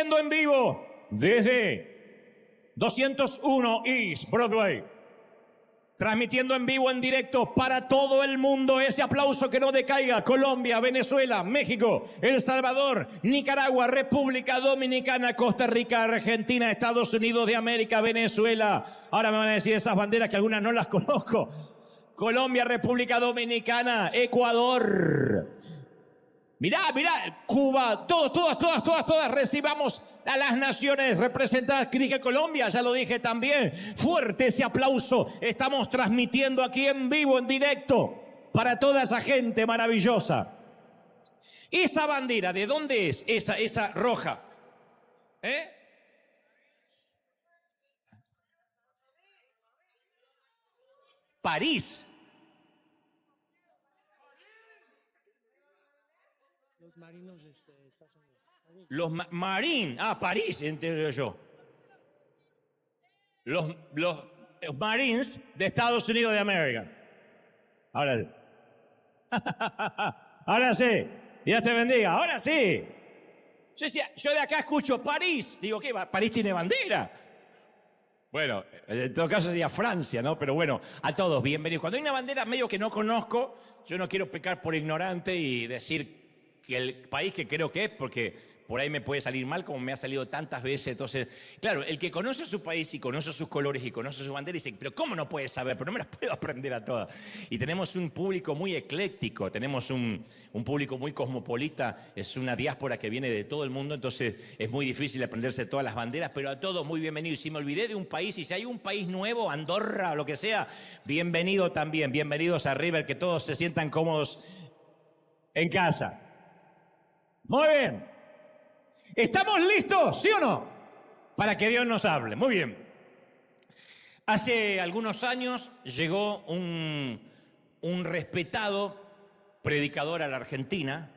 transmitiendo en vivo desde 201 East Broadway. Transmitiendo en vivo, en directo para todo el mundo. Ese aplauso que no decaiga. Colombia, Venezuela, México, El Salvador, Nicaragua, República Dominicana, Costa Rica, Argentina, Estados Unidos de América, Venezuela. Ahora me van a decir esas banderas que algunas no las conozco. Colombia, República Dominicana, Ecuador. Mirá, Cuba, todas, recibamos a las naciones representadas. Que dije Colombia, ya lo dije también. Fuerte ese aplauso. Estamos transmitiendo aquí en vivo, en directo, para toda esa gente maravillosa. Esa bandera, ¿de dónde es? Esa roja. París. Los marinos de Estados Unidos. Los Marines. París, entiendo yo. Los Marines de Estados Unidos de América. Ahora sí. Dios te bendiga. Ahora sí. Yo de acá escucho París. Digo, ¿qué? París tiene bandera. Bueno, en todo caso sería Francia, ¿no? Pero bueno, a todos, bienvenidos. Cuando hay una bandera medio que no conozco, yo no quiero pecar por ignorante y decir que el país que creo que es, porque por ahí me puede salir mal, como me ha salido tantas veces. Entonces, claro, el que conoce su país y conoce sus colores y conoce su bandera dice, pero ¿cómo no puede saber? Pero no me las puedo aprender a todas. Y tenemos un público muy ecléctico, tenemos un público muy cosmopolita, es una diáspora que viene de todo el mundo, entonces es muy difícil aprenderse todas las banderas, pero a todos muy bienvenidos. Y si me olvidé de un país, y si hay un país nuevo, Andorra o lo que sea, bienvenido también, bienvenidos a River, que todos se sientan cómodos en casa. Muy bien. ¿Estamos listos, sí o no? Para que Dios nos hable. Muy bien. Hace algunos años llegó un respetado predicador a la Argentina.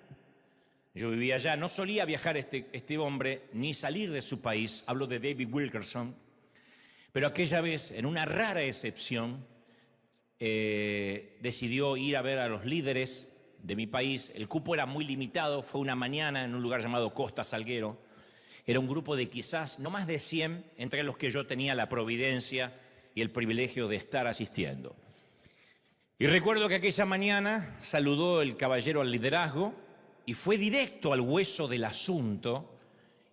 Yo vivía allá. No solía viajar este hombre ni salir de su país. Hablo de David Wilkerson. Pero aquella vez, en una rara excepción, decidió ir a ver a los líderes de mi país. El cupo era muy limitado, fue una mañana en un lugar llamado Costa Salguero. Era un grupo de quizás no más de 100, entre los que yo tenía la providencia y el privilegio de estar asistiendo. Y recuerdo que aquella mañana saludó el caballero al liderazgo y fue directo al hueso del asunto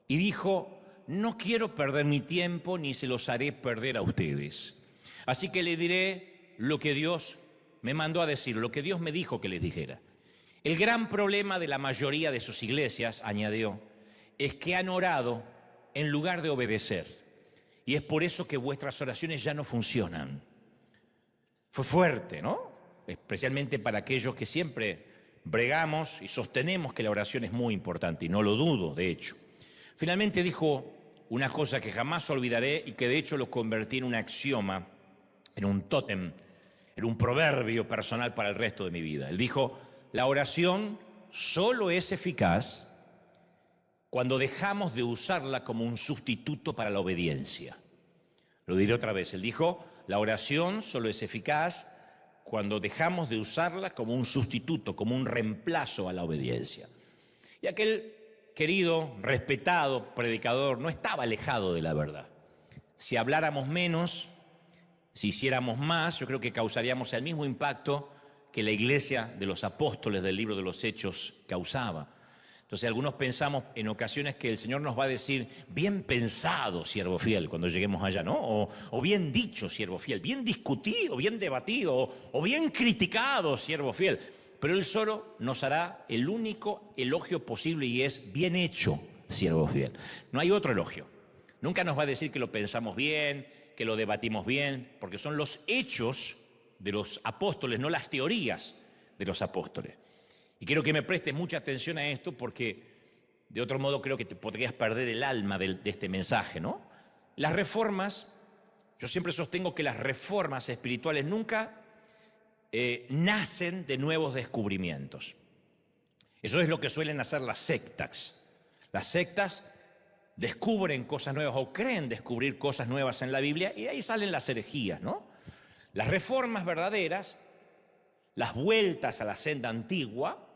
y dijo, no quiero perder mi tiempo ni se los haré perder a ustedes. Así que le diré lo que Dios me mandó a decir, lo que Dios me dijo que les dijera. El gran problema de la mayoría de sus iglesias, añadió, es que han orado en lugar de obedecer. Y es por eso que vuestras oraciones ya no funcionan. Fue fuerte, ¿no? Especialmente para aquellos que siempre bregamos y sostenemos que la oración es muy importante, y no lo dudo, de hecho. Finalmente dijo una cosa que jamás olvidaré y que de hecho lo convertí en un axioma, en un tótem, en un proverbio personal para el resto de mi vida. Él dijo, la oración solo es eficaz cuando dejamos de usarla como un sustituto para la obediencia. Lo diré otra vez. Él dijo, la oración solo es eficaz cuando dejamos de usarla como un sustituto, como un reemplazo a la obediencia. Y aquel querido, respetado predicador no estaba alejado de la verdad. Si habláramos menos, si hiciéramos más, yo creo que causaríamos el mismo impacto que la iglesia de los apóstoles del libro de los Hechos causaba. Entonces algunos pensamos en ocasiones que el Señor nos va a decir, bien pensado, siervo fiel, cuando lleguemos allá, ¿no? O bien dicho, siervo fiel, bien discutido, bien debatido, o bien criticado, siervo fiel. Pero Él solo nos hará el único elogio posible y es, bien hecho, siervo fiel. No hay otro elogio. Nunca nos va a decir que lo pensamos bien, que lo debatimos bien, porque son los hechos de los apóstoles, no las teorías de los apóstoles. Y quiero que me prestes mucha atención a esto porque de otro modo creo que te podrías perder el alma de este mensaje, ¿no? Las reformas, yo siempre sostengo que las reformas espirituales nunca nacen de nuevos descubrimientos. Eso es lo que suelen hacer las sectas. Las sectas descubren cosas nuevas o creen descubrir cosas nuevas en la Biblia y ahí salen las herejías, ¿no? Las reformas verdaderas, las vueltas a la senda antigua,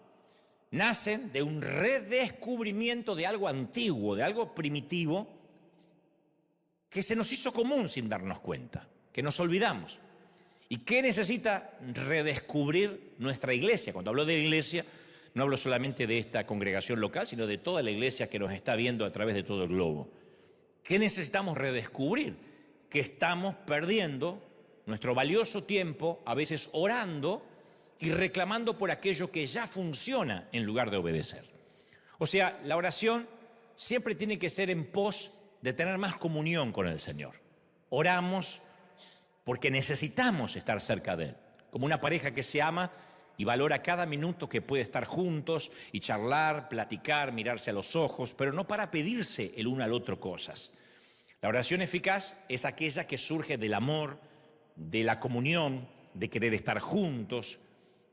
nacen de un redescubrimiento de algo antiguo, de algo primitivo, que se nos hizo común sin darnos cuenta, que nos olvidamos. ¿Y qué necesita redescubrir nuestra iglesia? Cuando hablo de iglesia, no hablo solamente de esta congregación local, sino de toda la iglesia que nos está viendo a través de todo el globo. ¿Qué necesitamos redescubrir? Que estamos perdiendo nuestro valioso tiempo, a veces orando y reclamando por aquello que ya funciona en lugar de obedecer. O sea, la oración siempre tiene que ser en pos de tener más comunión con el Señor. Oramos porque necesitamos estar cerca de Él, como una pareja que se ama y valora cada minuto que puede estar juntos y charlar, platicar, mirarse a los ojos, pero no para pedirse el uno al otro cosas. La oración eficaz es aquella que surge del amor, de la comunión, de querer estar juntos,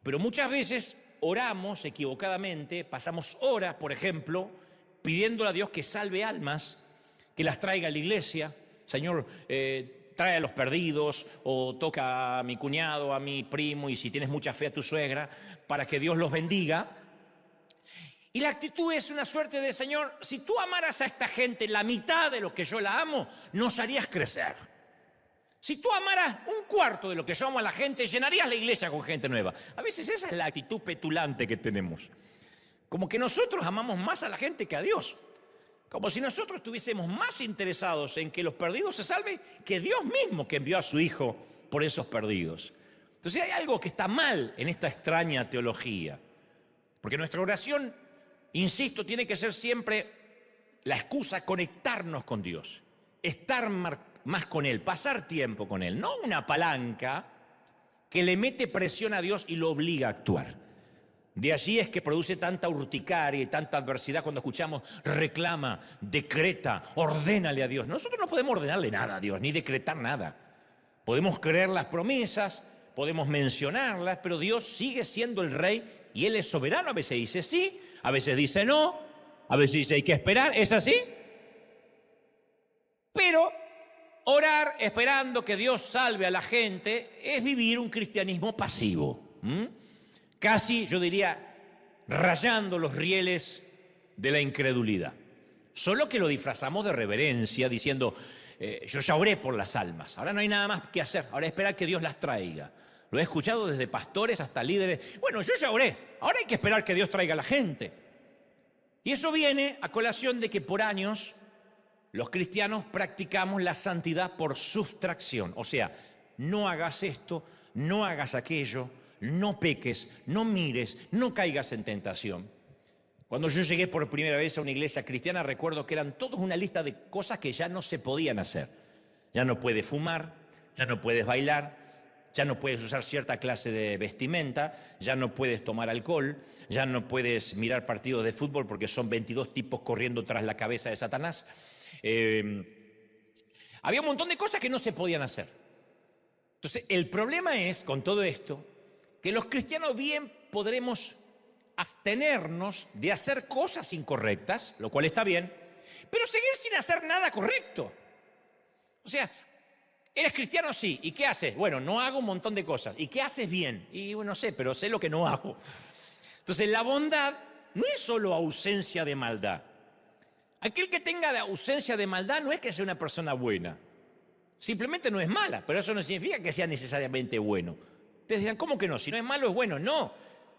pero muchas veces oramos equivocadamente, pasamos horas, por ejemplo, pidiéndole a Dios que salve almas, que las traiga a la iglesia. Señor, trae a los perdidos, o toca a mi cuñado, a mi primo, y si tienes mucha fe a tu suegra, para que Dios los bendiga. Y la actitud es una suerte de: Señor, si tú amaras a esta gente la mitad de lo que yo la amo, nos harías crecer. Si tú amaras un cuarto de lo que yo amo a la gente, llenarías la iglesia con gente nueva. A veces esa es la actitud petulante que tenemos. Como que nosotros amamos más a la gente que a Dios. Como si nosotros estuviésemos más interesados en que los perdidos se salven que Dios mismo, que envió a su Hijo por esos perdidos. Entonces hay algo que está mal en esta extraña teología. Porque nuestra oración, insisto, tiene que ser siempre la excusa, conectarnos con Dios, estar más con Él, pasar tiempo con Él, no una palanca que le mete presión a Dios y lo obliga a actuar. De allí es que produce tanta urticaria y tanta adversidad cuando escuchamos: reclama, decreta, ordénale a Dios. Nosotros no podemos ordenarle nada a Dios, ni decretar nada. Podemos creer las promesas, podemos mencionarlas, pero Dios sigue siendo el Rey y Él es soberano. A veces dice sí, a veces dice no, a veces dice hay que esperar. ¿Es así? Pero orar esperando que Dios salve a la gente es vivir un cristianismo pasivo. Casi, yo diría, rayando los rieles de la incredulidad. Solo que lo disfrazamos de reverencia, diciendo: yo ya oré por las almas, ahora no hay nada más que hacer, ahora esperar que Dios las traiga. Lo he escuchado desde pastores hasta líderes: bueno, yo ya oré, ahora hay que esperar que Dios traiga a la gente. Y eso viene a colación de que por años los cristianos practicamos la santidad por sustracción. O sea, no hagas esto, no hagas aquello, no peques, no mires, no caigas en tentación. Cuando yo llegué por primera vez a una iglesia cristiana, recuerdo que eran todos una lista de cosas que ya no se podían hacer. Ya no puedes fumar, ya no puedes bailar, ya no puedes usar cierta clase de vestimenta, ya no puedes tomar alcohol, ya no puedes mirar partidos de fútbol porque son 22 tipos corriendo tras la cabeza de Satanás. Había un montón de cosas que no se podían hacer. Entonces, el problema es, con todo esto, que los cristianos bien podremos abstenernos de hacer cosas incorrectas, lo cual está bien, pero seguir sin hacer nada correcto. O sea, eres cristiano, sí, ¿y qué haces? Bueno, no hago un montón de cosas. ¿Y qué haces bien? Y bueno, no sé, pero sé lo que no hago. Entonces, la bondad no es solo ausencia de maldad. Aquel que tenga ausencia de maldad no es que sea una persona buena. Simplemente no es mala, pero eso no significa que sea necesariamente bueno. Ustedes dirán: ¿cómo que no? Si no es malo, es bueno. No,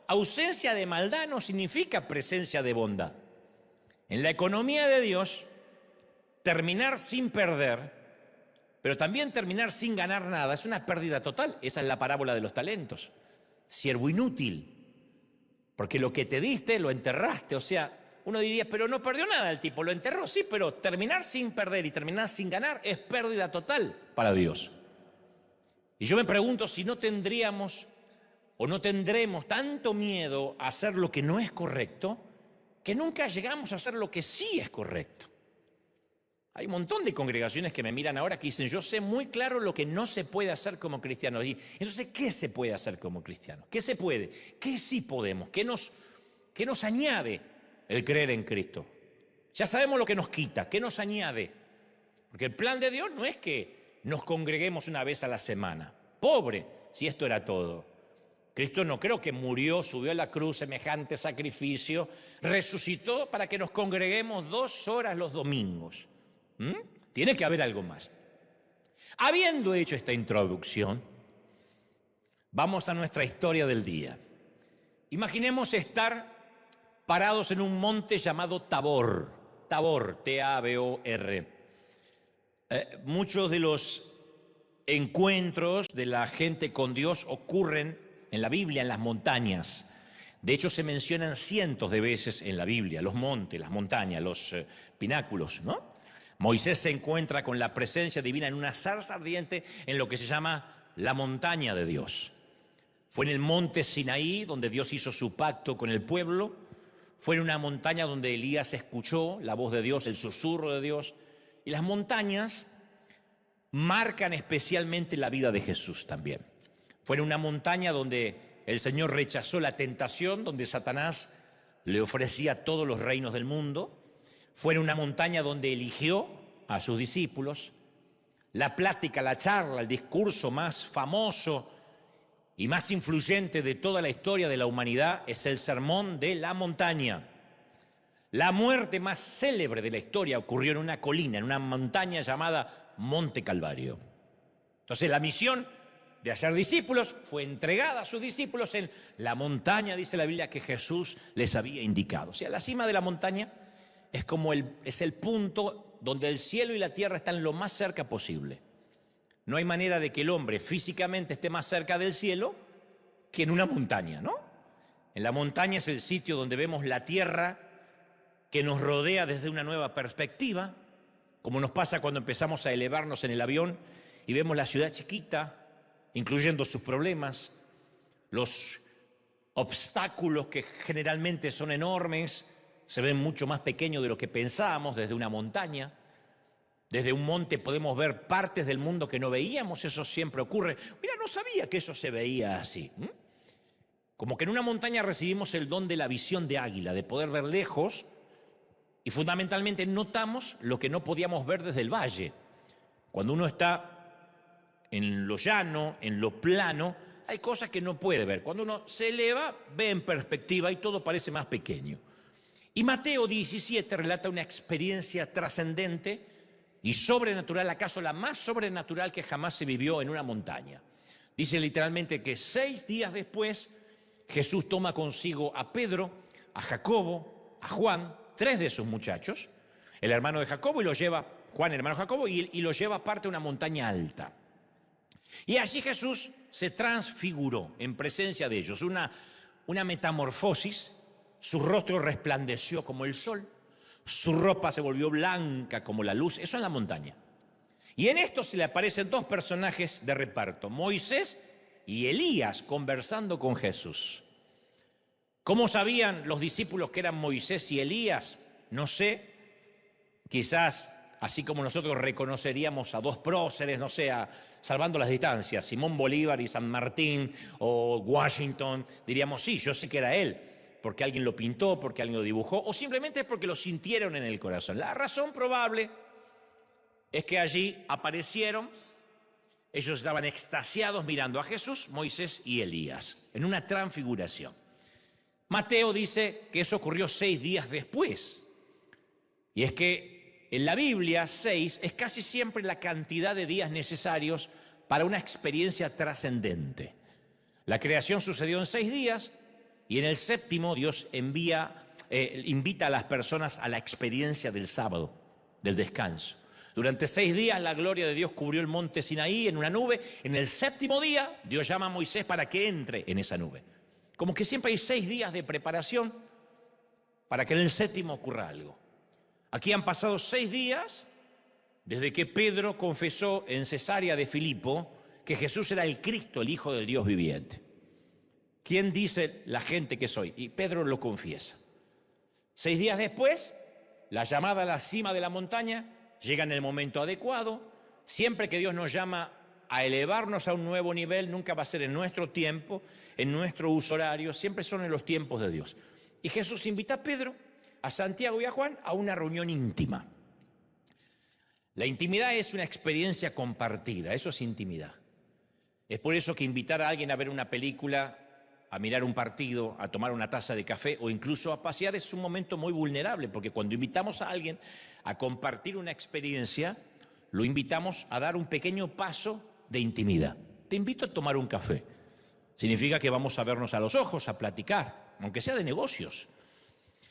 ausencia de maldad no significa presencia de bondad. En la economía de Dios, terminar sin perder, pero también terminar sin ganar nada, es una pérdida total. Esa es la parábola de los talentos. Siervo inútil, porque lo que te diste lo enterraste. O sea, uno diría: pero no perdió nada el tipo, lo enterró. Sí, pero terminar sin perder y terminar sin ganar es pérdida total para Dios. Y yo me pregunto si no tendríamos o no tendremos tanto miedo a hacer lo que no es correcto, que nunca llegamos a hacer lo que sí es correcto. Hay un montón de congregaciones que me miran ahora que dicen: yo sé muy claro lo que no se puede hacer como cristianos. Y entonces, ¿qué se puede hacer como cristianos? ¿Qué se puede? ¿Qué sí podemos? ¿Qué nos añade el creer en Cristo? Ya sabemos lo que nos quita. ¿Qué nos añade? Porque el plan de Dios no es que nos congreguemos una vez a la semana. Pobre, si esto era todo. Cristo no creo que murió, subió a la cruz, semejante sacrificio, resucitó para que nos congreguemos 2 horas los domingos. Tiene que haber algo más. Habiendo hecho esta introducción, vamos a nuestra historia del día. Imaginemos estar parados en un monte llamado Tabor, T-A-B-O-R. Muchos de los encuentros de la gente con Dios ocurren en la Biblia, en las montañas. De hecho, se mencionan cientos de veces en la Biblia, los montes, las montañas, los pináculos, ¿no? Moisés se encuentra con la presencia divina en una zarza ardiente en lo que se llama la montaña de Dios. Fue en el monte Sinaí donde Dios hizo su pacto con el pueblo. Fue en una montaña donde Elías escuchó la voz de Dios, el susurro de Dios. Y las montañas marcan especialmente la vida de Jesús también. Fue en una montaña donde el Señor rechazó la tentación, donde Satanás le ofrecía todos los reinos del mundo. Fue en una montaña donde eligió a sus discípulos. La plática, la charla, el discurso más famoso y más influyente de toda la historia de la humanidad es el Sermón de la Montaña. La muerte más célebre de la historia ocurrió en una colina, en una montaña llamada Monte Calvario. Entonces la misión de hacer discípulos fue entregada a sus discípulos en la montaña, dice la Biblia, que Jesús les había indicado. O sea, la cima de la montaña es el punto donde el cielo y la tierra están lo más cerca posible. No hay manera de que el hombre físicamente esté más cerca del cielo que en una montaña, ¿no? En la montaña es el sitio donde vemos la tierra que nos rodea desde una nueva perspectiva, como nos pasa cuando empezamos a elevarnos en el avión y vemos la ciudad chiquita, incluyendo sus problemas, los obstáculos que generalmente son enormes, se ven mucho más pequeños de lo que pensábamos desde una montaña. Desde un monte podemos ver partes del mundo que no veíamos, eso siempre ocurre. Mira, no sabía que eso se veía así. Como que en una montaña recibimos el don de la visión de águila, de poder ver lejos, y fundamentalmente notamos lo que no podíamos ver desde el valle. Cuando uno está en lo llano, en lo plano, hay cosas que no puede ver. Cuando uno se eleva, ve en perspectiva y todo parece más pequeño. Y Mateo 17 relata una experiencia trascendente y sobrenatural, acaso la más sobrenatural que jamás se vivió en una montaña. Dice literalmente que 6 días después, Jesús toma consigo a Pedro, a Jacobo, a Juan, 3 de sus muchachos, el hermano de Jacobo, y lo lleva, Juan, el hermano de Jacobo, y lo lleva aparte a una montaña alta. Y allí Jesús se transfiguró en presencia de ellos, una metamorfosis. Su rostro resplandeció como el sol, su ropa se volvió blanca como la luz, eso en la montaña. Y en esto se le aparecen 2 personajes de reparto, Moisés y Elías, conversando con Jesús. ¿Cómo sabían los discípulos que eran Moisés y Elías? No sé, quizás así como nosotros reconoceríamos a 2 próceres, no sé, salvando las distancias, Simón Bolívar y San Martín o Washington, diríamos sí, yo sé que era él, porque alguien lo pintó, porque alguien lo dibujó, o simplemente porque lo sintieron en el corazón. La razón probable es que allí aparecieron, ellos estaban extasiados mirando a Jesús, Moisés y Elías, en una transfiguración. Mateo dice que eso ocurrió 6 días después, y es que en la Biblia 6 es casi siempre la cantidad de días necesarios para una experiencia trascendente. La creación sucedió en 6 días, y en el 7º Dios invita a las personas a la experiencia del sábado, del descanso. Durante 6 días la gloria de Dios cubrió el monte Sinaí en una nube. En el 7º día Dios llama a Moisés para que entre en esa nube. Como que siempre hay 6 días de preparación para que en el 7º ocurra algo. Aquí han pasado 6 días desde que Pedro confesó en Cesarea de Filipo que Jesús era el Cristo, el Hijo del Dios viviente. ¿Quién dice la gente que soy? Y Pedro lo confiesa. 6 días después, la llamada a la cima de la montaña llega en el momento adecuado. Siempre que Dios nos llama a elevarnos a un nuevo nivel, nunca va a ser en nuestro tiempo, en nuestro uso horario, siempre son en los tiempos de Dios. Y Jesús invita a Pedro, a Santiago y a Juan a una reunión íntima. La intimidad es una experiencia compartida, eso es intimidad. Es por eso que invitar a alguien a ver una película a mirar un partido, a tomar una taza de café o incluso a pasear es un momento muy vulnerable, porque cuando invitamos a alguien a compartir una experiencia, lo invitamos a dar un pequeño paso de intimidad. Te invito a tomar un café. Significa que vamos a vernos a los ojos, a platicar, aunque sea de negocios.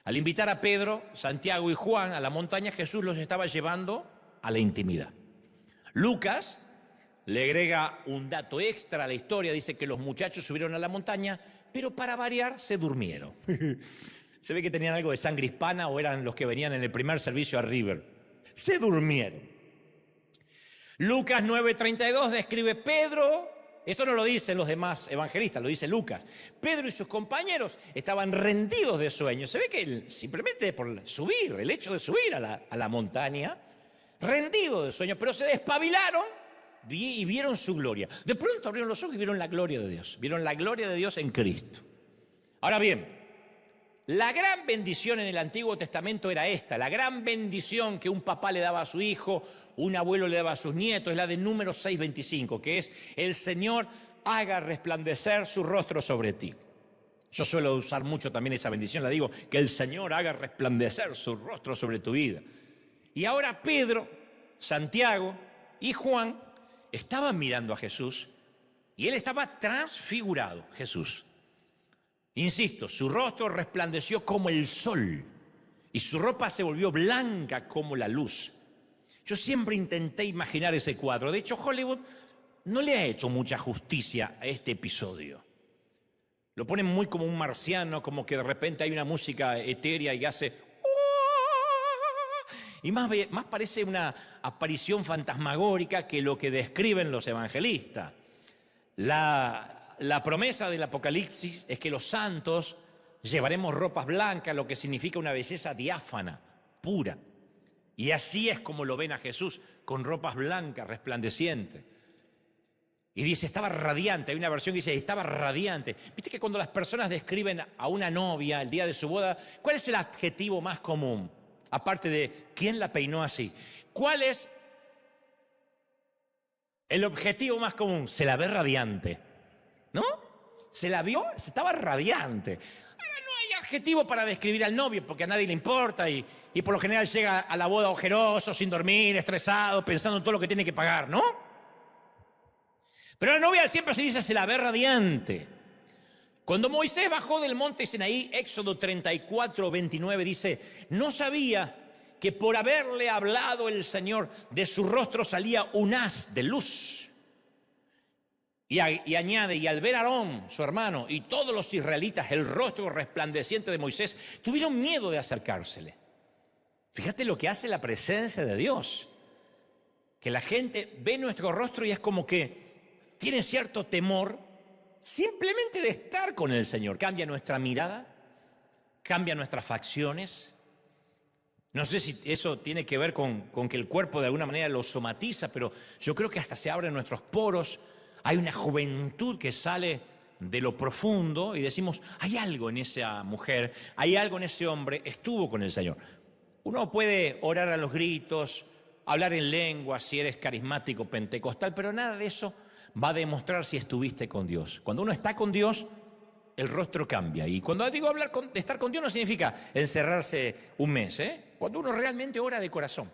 Al invitar a Pedro, Santiago y Juan a la montaña, Jesús los estaba llevando a la intimidad. Lucas le agrega un dato extra a la historia, dice que los muchachos subieron a la montaña, pero para variar se durmieron. Se ve que tenían algo de sangre hispana o eran los que venían en el primer servicio a River. Se durmieron. Lucas 9:32 describe Pedro, esto no lo dicen los demás evangelistas, lo dice Lucas. Pedro y sus compañeros estaban rendidos de sueño. Se ve que simplemente por subir, el hecho de subir a la montaña, rendidos de sueño, pero se despabilaron y vieron su gloria. De pronto abrieron los ojos y vieron la gloria de Dios. Vieron la gloria de Dios en Cristo. Ahora bien, la gran bendición en el Antiguo Testamento era esta. La gran bendición que un papá le daba a su hijo, un abuelo le daba a sus nietos, es la de Números 6:25, que es: el Señor haga resplandecer su rostro sobre ti. Yo suelo usar mucho también esa bendición, la digo, que el Señor haga resplandecer su rostro sobre tu vida. Y ahora Pedro, Santiago y Juan estaban mirando a Jesús y él estaba transfigurado, Jesús. Insisto, su rostro resplandeció como el sol y su ropa se volvió blanca como la luz. Yo siempre intenté imaginar ese cuadro. De hecho, Hollywood no le ha hecho mucha justicia a este episodio. Lo ponen muy como un marciano, como que de repente hay una música etérea y hace... Y más parece una aparición fantasmagórica que lo que describen los evangelistas. La promesa del Apocalipsis es que los santos llevaremos ropas blancas, lo que significa una belleza diáfana, pura. Y así es como lo ven a Jesús, con ropas blancas, resplandecientes. Y dice, estaba radiante. Hay una versión que dice, estaba radiante. Viste que cuando las personas describen a una novia el día de su boda, ¿cuál es el adjetivo más común? Aparte de, ¿quién la peinó así? ¿Cuál es el objetivo más común? Se la ve radiante, ¿no? Se la vio, estaba radiante. Ahora no hay adjetivo para describir al novio, porque a nadie le importa y por lo general llega a la boda ojeroso, sin dormir, estresado, pensando en todo lo que tiene que pagar, ¿no? Pero la novia siempre se dice, se la ve radiante. Cuando Moisés bajó del monte Sinaí, Éxodo 34:29 dice, no sabía que por haberle hablado el Señor, de su rostro salía un haz de luz. Y añade, y al ver a Aarón, su hermano, y todos los israelitas, el rostro resplandeciente de Moisés, tuvieron miedo de acercársele. Fíjate lo que hace la presencia de Dios. Que la gente ve nuestro rostro y es como que tiene cierto temor simplemente de estar con el Señor. Cambia nuestra mirada, cambia nuestras facciones. No sé si eso tiene que ver con que el cuerpo de alguna manera lo somatiza, pero yo creo que hasta se abren nuestros poros. Hay una juventud que sale de lo profundo y decimos, hay algo en esa mujer, hay algo en ese hombre, estuvo con el Señor. Uno puede orar a los gritos, hablar en lengua, si eres carismático, pentecostal, pero nada de eso va a demostrar si estuviste con Dios. Cuando uno está con Dios, el rostro cambia. Y cuando digo estar con Dios no significa encerrarse un mes, Cuando uno realmente ora de corazón.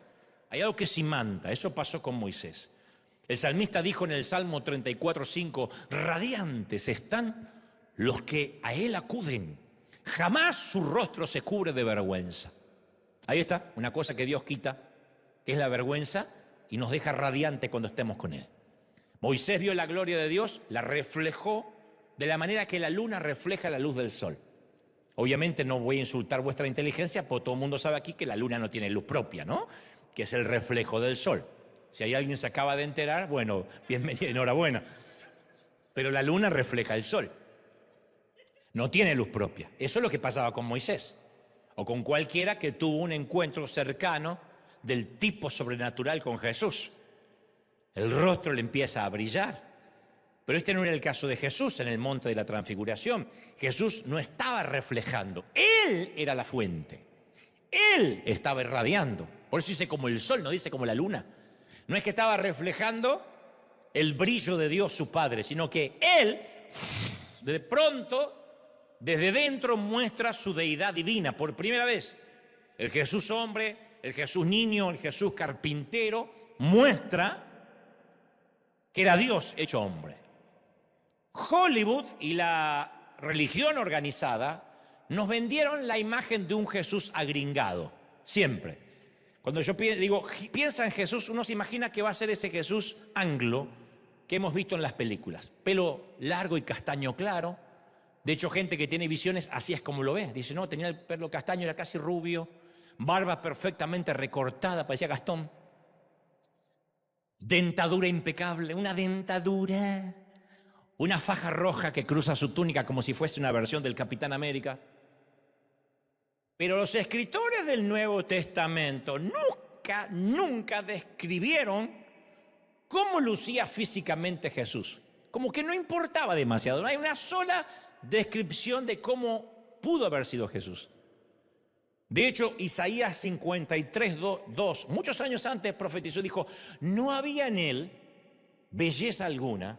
Hay algo que se imanta. Eso pasó con Moisés. El salmista dijo en el Salmo 34:5, radiantes están los que a él acuden. Jamás su rostro se cubre de vergüenza. Ahí está, una cosa que Dios quita, que es la vergüenza, y nos deja radiante cuando estemos con él. Moisés vio la gloria de Dios, la reflejó de la manera que la luna refleja la luz del sol. Obviamente no voy a insultar vuestra inteligencia, porque todo el mundo sabe aquí que la luna no tiene luz propia, ¿no? Que es el reflejo del sol. Si hay alguien que se acaba de enterar, bueno, bienvenido, enhorabuena. Pero la luna refleja el sol. No tiene luz propia. Eso es lo que pasaba con Moisés. O con cualquiera que tuvo un encuentro cercano del tipo sobrenatural con Jesús. El rostro le empieza a brillar. Pero este no era el caso de Jesús en el monte de la transfiguración. Jesús no estaba reflejando. Él era la fuente. Él estaba irradiando. Por eso dice como el sol, no dice como la luna. No es que estaba reflejando el brillo de Dios su Padre, sino que Él, de pronto, desde dentro muestra su deidad divina por primera vez. El Jesús hombre, el Jesús niño, el Jesús carpintero muestra que era Dios hecho hombre. Hollywood y la religión organizada nos vendieron la imagen de un Jesús agringado, siempre. Cuando yo digo, piensa en Jesús, uno se imagina que va a ser ese Jesús anglo que hemos visto en las películas. Pelo largo y castaño claro. De hecho, gente que tiene visiones, así es como lo ve. Dice, no, tenía el pelo castaño, era casi rubio, barba perfectamente recortada, parecía Gastón. Dentadura impecable, una dentadura, una faja roja que cruza su túnica como si fuese una versión del Capitán América. Pero los escritores del Nuevo Testamento nunca describieron cómo lucía físicamente Jesús. Como que no importaba demasiado. No hay una sola descripción de cómo pudo haber sido Jesús. De hecho, Isaías 53:2, muchos años antes profetizó y dijo, no había en él belleza alguna,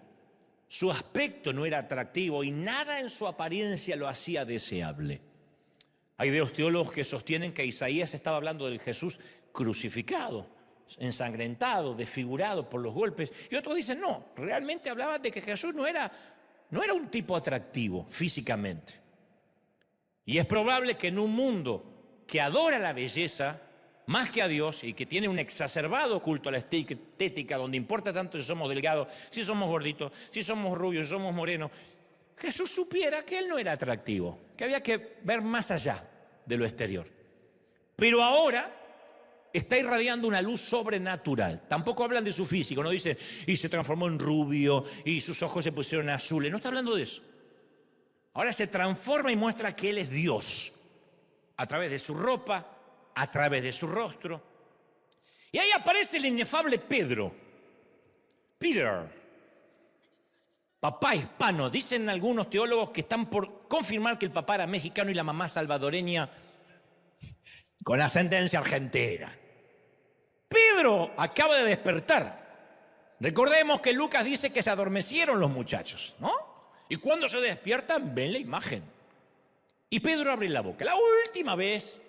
su aspecto no era atractivo y nada en su apariencia lo hacía deseable. Hay teólogos que sostienen que Isaías estaba hablando del Jesús crucificado, ensangrentado, desfigurado por los golpes. Y otros dicen, no, realmente hablaba de que Jesús no era un tipo atractivo físicamente. Y es probable que en un mundo que adora la belleza más que a Dios y que tiene un exacerbado culto a la estética, donde importa tanto si somos delgados, si somos gorditos, si somos rubios, si somos morenos, Jesús supiera que él no era atractivo, que había que ver más allá de lo exterior. Pero ahora está irradiando una luz sobrenatural. Tampoco hablan de su físico, no dicen, y se transformó en rubio, y sus ojos se pusieron azules. No está hablando de eso. Ahora se transforma y muestra que él es Dios, a través de su ropa, a través de su rostro. Y ahí aparece el inefable Pedro. Peter. Papá hispano. Dicen algunos teólogos que están por confirmar que el papá era mexicano y la mamá salvadoreña con ascendencia argentina. Pedro acaba de despertar. Recordemos que Lucas dice que se adormecieron los muchachos, ¿no? Y cuando se despiertan ven la imagen. Y Pedro abre la boca. La última vez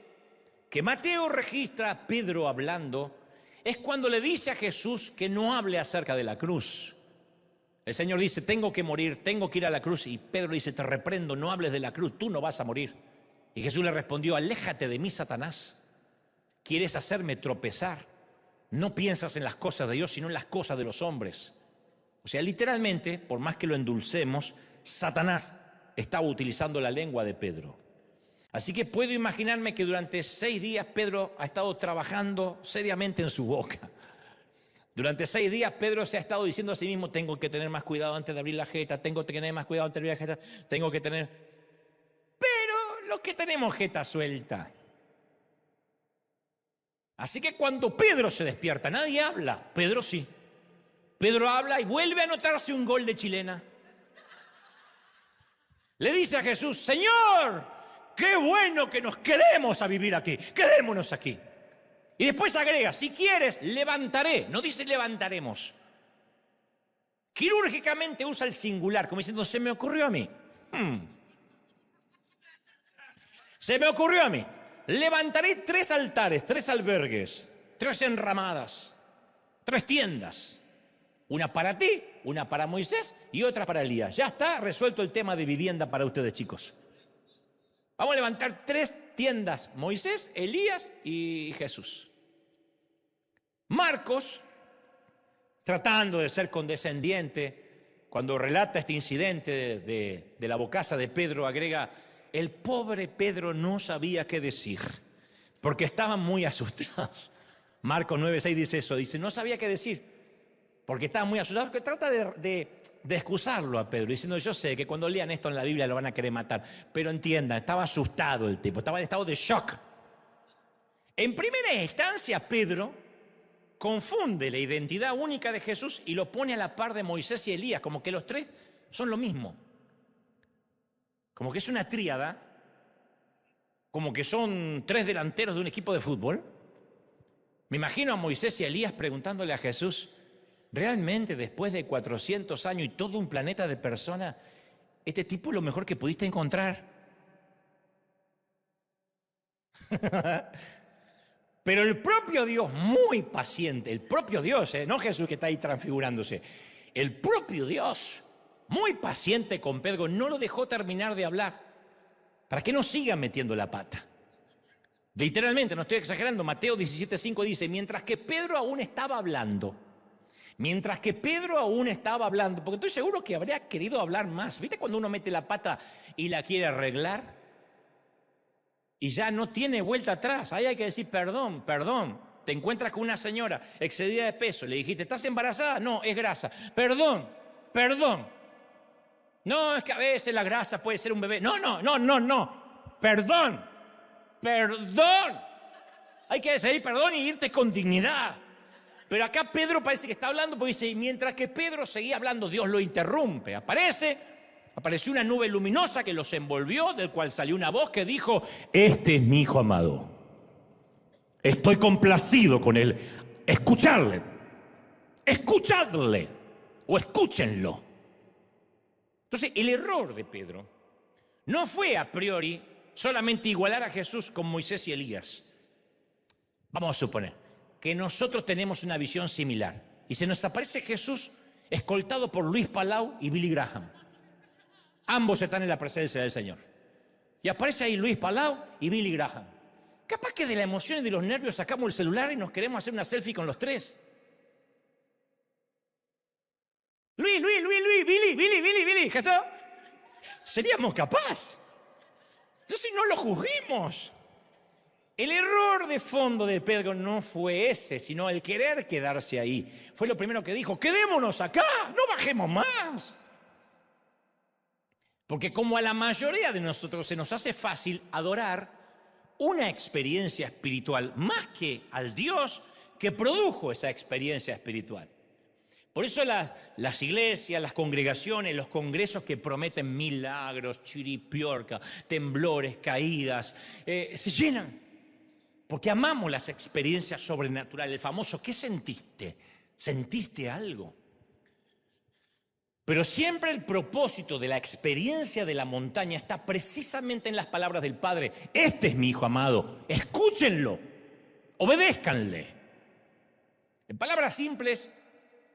que Mateo registra a Pedro hablando es cuando le dice a Jesús que no hable acerca de la cruz. El Señor dice, tengo que morir, tengo que ir a la cruz. Y Pedro dice, te reprendo, no hables de la cruz, tú no vas a morir. Y Jesús le respondió, aléjate de mí, Satanás. Quieres hacerme tropezar. No piensas en las cosas de Dios, sino en las cosas de los hombres. O sea, literalmente, por más que lo endulcemos, Satanás estaba utilizando la lengua de Pedro. Así que puedo imaginarme que durante 6 días Pedro ha estado trabajando seriamente en su boca. Durante 6 días Pedro se ha estado diciendo a sí mismo, tengo que tener más cuidado antes de abrir la jeta, tengo que tener más cuidado antes de abrir la jeta, tengo que tener... Pero los que tenemos jeta suelta. Así que cuando Pedro se despierta, nadie habla, Pedro sí. Pedro habla y vuelve a anotarse un gol de chilena. Le dice a Jesús, Señor, qué bueno que nos quedemos a vivir aquí, quedémonos aquí. Y después agrega, si quieres, levantaré. No dice levantaremos. Quirúrgicamente usa el singular, como diciendo, se me ocurrió a mí. Se me ocurrió a mí. Levantaré 3 altares, 3 albergues, 3 enramadas, 3 tiendas. Una para ti, una para Moisés y otra para Elías. Ya está resuelto el tema de vivienda para ustedes, chicos. Vamos a levantar 3 tiendas, Moisés, Elías y Jesús. Marcos, tratando de ser condescendiente, cuando relata este incidente de la bocaza de Pedro, agrega, el pobre Pedro no sabía qué decir, porque estaban muy asustados. Marcos 9:6 dice eso, dice, no sabía qué decir, porque estaban muy asustados, que trata de excusarlo a Pedro, diciendo, yo sé que cuando lean esto en la Biblia lo van a querer matar, pero entiendan, estaba asustado el tipo, estaba en estado de shock. En primera instancia, Pedro confunde la identidad única de Jesús y lo pone a la par de Moisés y Elías, como que los 3 son lo mismo. Como que es una tríada, como que son 3 delanteros de un equipo de fútbol. Me imagino a Moisés y a Elías preguntándole a Jesús, ¿realmente después de 400 años y todo un planeta de personas, este tipo es lo mejor que pudiste encontrar? Pero el propio Dios, muy paciente, el propio Dios, no Jesús que está ahí transfigurándose, el propio Dios, muy paciente con Pedro, no lo dejó terminar de hablar, para que no siga metiendo la pata. Literalmente, no estoy exagerando, Mateo 17:5 dice, mientras que Pedro aún estaba hablando, porque estoy seguro que habría querido hablar más. ¿Viste cuando uno mete la pata y la quiere arreglar? Y ya no tiene vuelta atrás. Ahí hay que decir, perdón. Te encuentras con una señora excedida de peso. Le dijiste, ¿estás embarazada? No, es grasa. Perdón. No, es que a veces la grasa puede ser un bebé. No. Perdón. Hay que decir perdón y irte con dignidad. Pero acá Pedro parece que está hablando porque dice, y mientras que Pedro seguía hablando, Dios lo interrumpe. Apareció una nube luminosa que los envolvió, del cual salió una voz que dijo, este es mi hijo amado. Estoy complacido con él. Escuchadle o escúchenlo. Entonces, el error de Pedro no fue a priori solamente igualar a Jesús con Moisés y Elías. Vamos a suponer que nosotros tenemos una visión similar y se nos aparece Jesús escoltado por Luis Palau y Billy Graham. Ambos están en la presencia del Señor. Y aparece ahí Luis Palau y Billy Graham. Capaz que de la emoción y de los nervios sacamos el celular y nos queremos hacer una selfie con los tres. Luis, Billy, Jesús. Seríamos capaces. Entonces no lo juzguemos. El error de fondo de Pedro no fue ese, sino el querer quedarse ahí. Fue lo primero que dijo, quedémonos acá, no bajemos más. Porque como a la mayoría de nosotros se nos hace fácil adorar una experiencia espiritual más que al Dios que produjo esa experiencia espiritual. Por eso las iglesias, las congregaciones, los congresos que prometen milagros, chiripiorca, temblores, caídas, se llenan. Porque amamos las experiencias sobrenaturales. El famoso, ¿qué sentiste? ¿Sentiste algo? Pero siempre el propósito de la experiencia de la montaña está precisamente en las palabras del Padre. Este es mi Hijo amado, escúchenlo, obedézcanle. En palabras simples,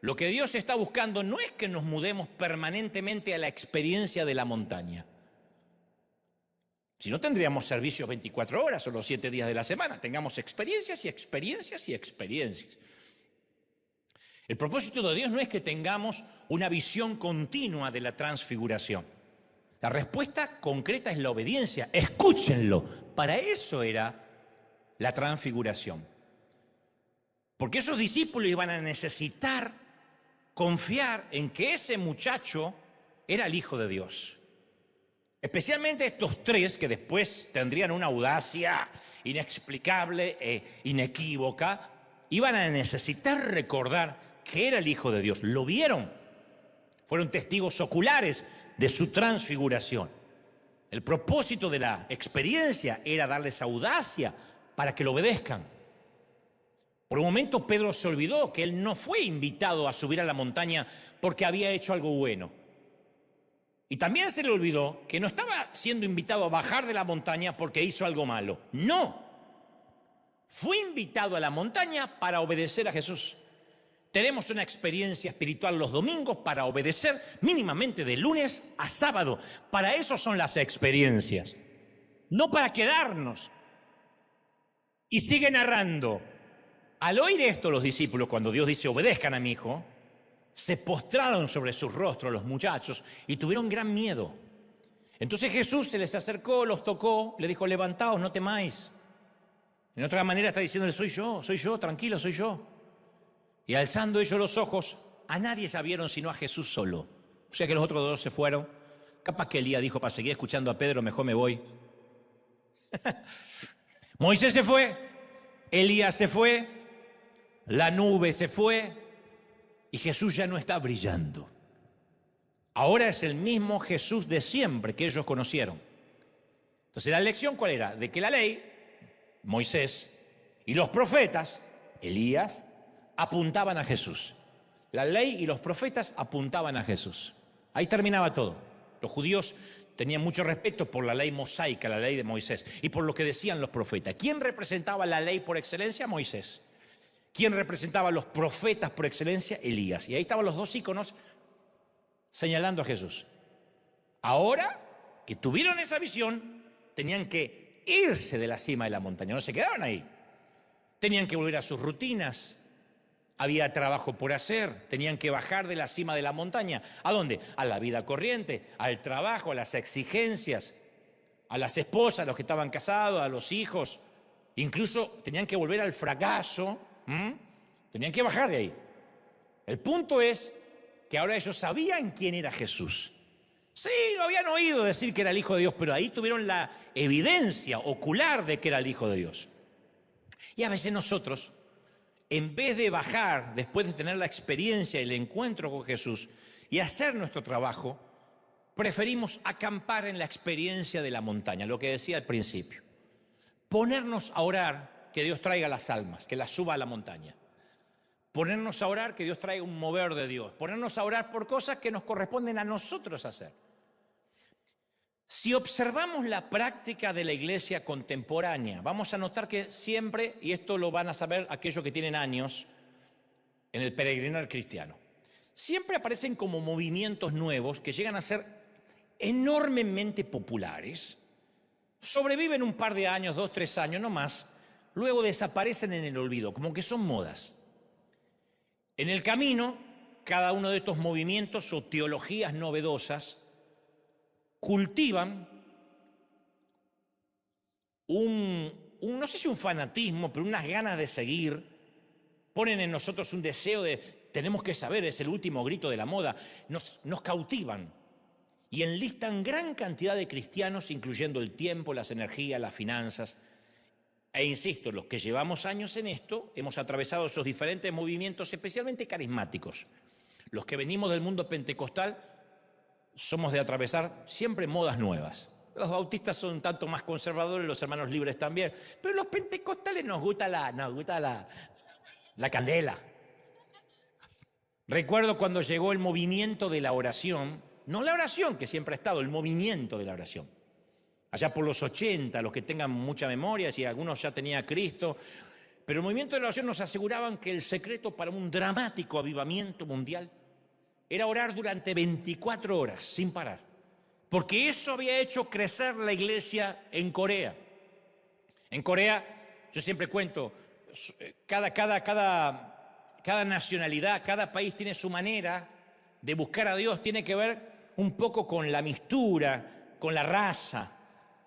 lo que Dios está buscando no es que nos mudemos permanentemente a la experiencia de la montaña. Si no, tendríamos servicios 24 horas o los 7 días de la semana. Tengamos experiencias y experiencias y experiencias. El propósito de Dios no es que tengamos una visión continua de la transfiguración. La respuesta concreta es la obediencia. Escúchenlo. Para eso era la transfiguración. Porque esos discípulos iban a necesitar confiar en que ese muchacho era el Hijo de Dios. Especialmente estos tres que después tendrían una audacia inexplicable e inequívoca, iban a necesitar recordar que era el Hijo de Dios. Lo vieron. Fueron testigos oculares de su transfiguración. El propósito de la experiencia era darles audacia para que lo obedezcan. Por un momento Pedro se olvidó que él no fue invitado a subir a la montaña porque había hecho algo bueno. Y también se le olvidó que no estaba siendo invitado a bajar de la montaña porque hizo algo malo. No. Fue invitado a la montaña para obedecer a Jesús. Tenemos una experiencia espiritual los domingos para obedecer mínimamente de lunes a sábado. Para eso son las experiencias. No para quedarnos. Y sigue narrando. Al oír esto los discípulos, cuando Dios dice obedezcan a mi hijo, se postraron sobre sus rostros los muchachos y tuvieron gran miedo. Entonces Jesús se les acercó, los tocó, le dijo levantaos, no temáis. En otra manera está diciéndole soy yo, tranquilo, soy yo. Y alzando ellos los ojos, a nadie sabieron sino a Jesús solo. O sea que los otros dos se fueron. Capaz que Elías dijo, para seguir escuchando a Pedro, mejor me voy. Moisés se fue, Elías se fue, la nube se fue y Jesús ya no está brillando. Ahora es el mismo Jesús de siempre que ellos conocieron. Entonces, ¿la lección cuál era? De que la ley, Moisés, y los profetas, Elías, apuntaban a Jesús. La ley y los profetas apuntaban a Jesús. Ahí terminaba todo. Los judíos tenían mucho respeto por la ley mosaica, la ley de Moisés, y por lo que decían los profetas. ¿Quién representaba la ley por excelencia? Moisés. ¿Quién representaba a los profetas por excelencia? Elías. Y ahí estaban los dos íconos señalando a Jesús. Ahora que tuvieron esa visión, tenían que irse de la cima de la montaña, no se quedaban ahí. Tenían que volver a sus rutinas, había trabajo por hacer, tenían que bajar de la cima de la montaña. ¿A dónde? A la vida corriente, al trabajo, a las exigencias, a las esposas, a los que estaban casados, a los hijos. Incluso tenían que volver al fracaso, tenían que bajar de ahí. El punto es que ahora ellos sabían quién era Jesús. Sí, lo habían oído decir que era el Hijo de Dios, pero ahí tuvieron la evidencia ocular de que era el Hijo de Dios. Y a veces nosotros, en vez de bajar después de tener la experiencia y el encuentro con Jesús y hacer nuestro trabajo, preferimos acampar en la experiencia de la montaña, lo que decía al principio. Ponernos a orar que Dios traiga las almas, que las suba a la montaña. Ponernos a orar que Dios traiga un mover de Dios. Ponernos a orar por cosas que nos corresponden a nosotros hacer. Si observamos la práctica de la iglesia contemporánea, vamos a notar que siempre, y esto lo van a saber aquellos que tienen años en el peregrinar cristiano, siempre aparecen como movimientos nuevos que llegan a ser enormemente populares, sobreviven un par de años, 2, 3 años, no más, luego desaparecen en el olvido, como que son modas. En el camino, cada uno de estos movimientos o teologías novedosas cultivan no sé si un fanatismo, pero unas ganas de seguir, ponen en nosotros un deseo de tenemos que saber, es el último grito de la moda, nos cautivan y enlistan gran cantidad de cristianos, incluyendo el tiempo, las energías, las finanzas. E insisto, los que llevamos años en esto, hemos atravesado esos diferentes movimientos, especialmente carismáticos. Los que venimos del mundo pentecostal, somos de atravesar siempre modas nuevas. Los bautistas son un tanto más conservadores, los hermanos libres también. Pero los pentecostales nos gusta la candela. Recuerdo cuando llegó el movimiento de la oración, no la oración que siempre ha estado, el movimiento de la oración. Allá por los 80, los que tengan mucha memoria, si algunos ya tenían a Cristo. Pero el movimiento de la oración nos aseguraban que el secreto para un dramático avivamiento mundial era orar durante 24 horas, sin parar. Porque eso había hecho crecer la iglesia en Corea. En Corea, yo siempre cuento, cada nacionalidad, cada país tiene su manera de buscar a Dios. Tiene que ver un poco con la mistura, con la raza.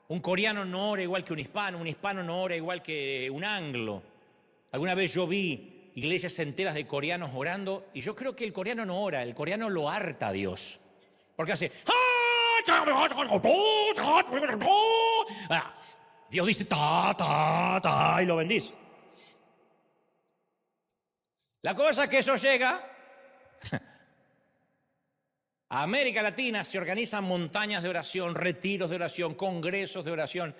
Un coreano no ora igual que un hispano no ora igual que un anglo. Alguna vez yo vi iglesias enteras de coreanos orando, y yo creo que el coreano no ora, el coreano lo harta a Dios. Porque hace... Dios dice y lo bendice. La cosa es que eso llega a América Latina, se organizan montañas de oración, retiros de oración, congresos de oración.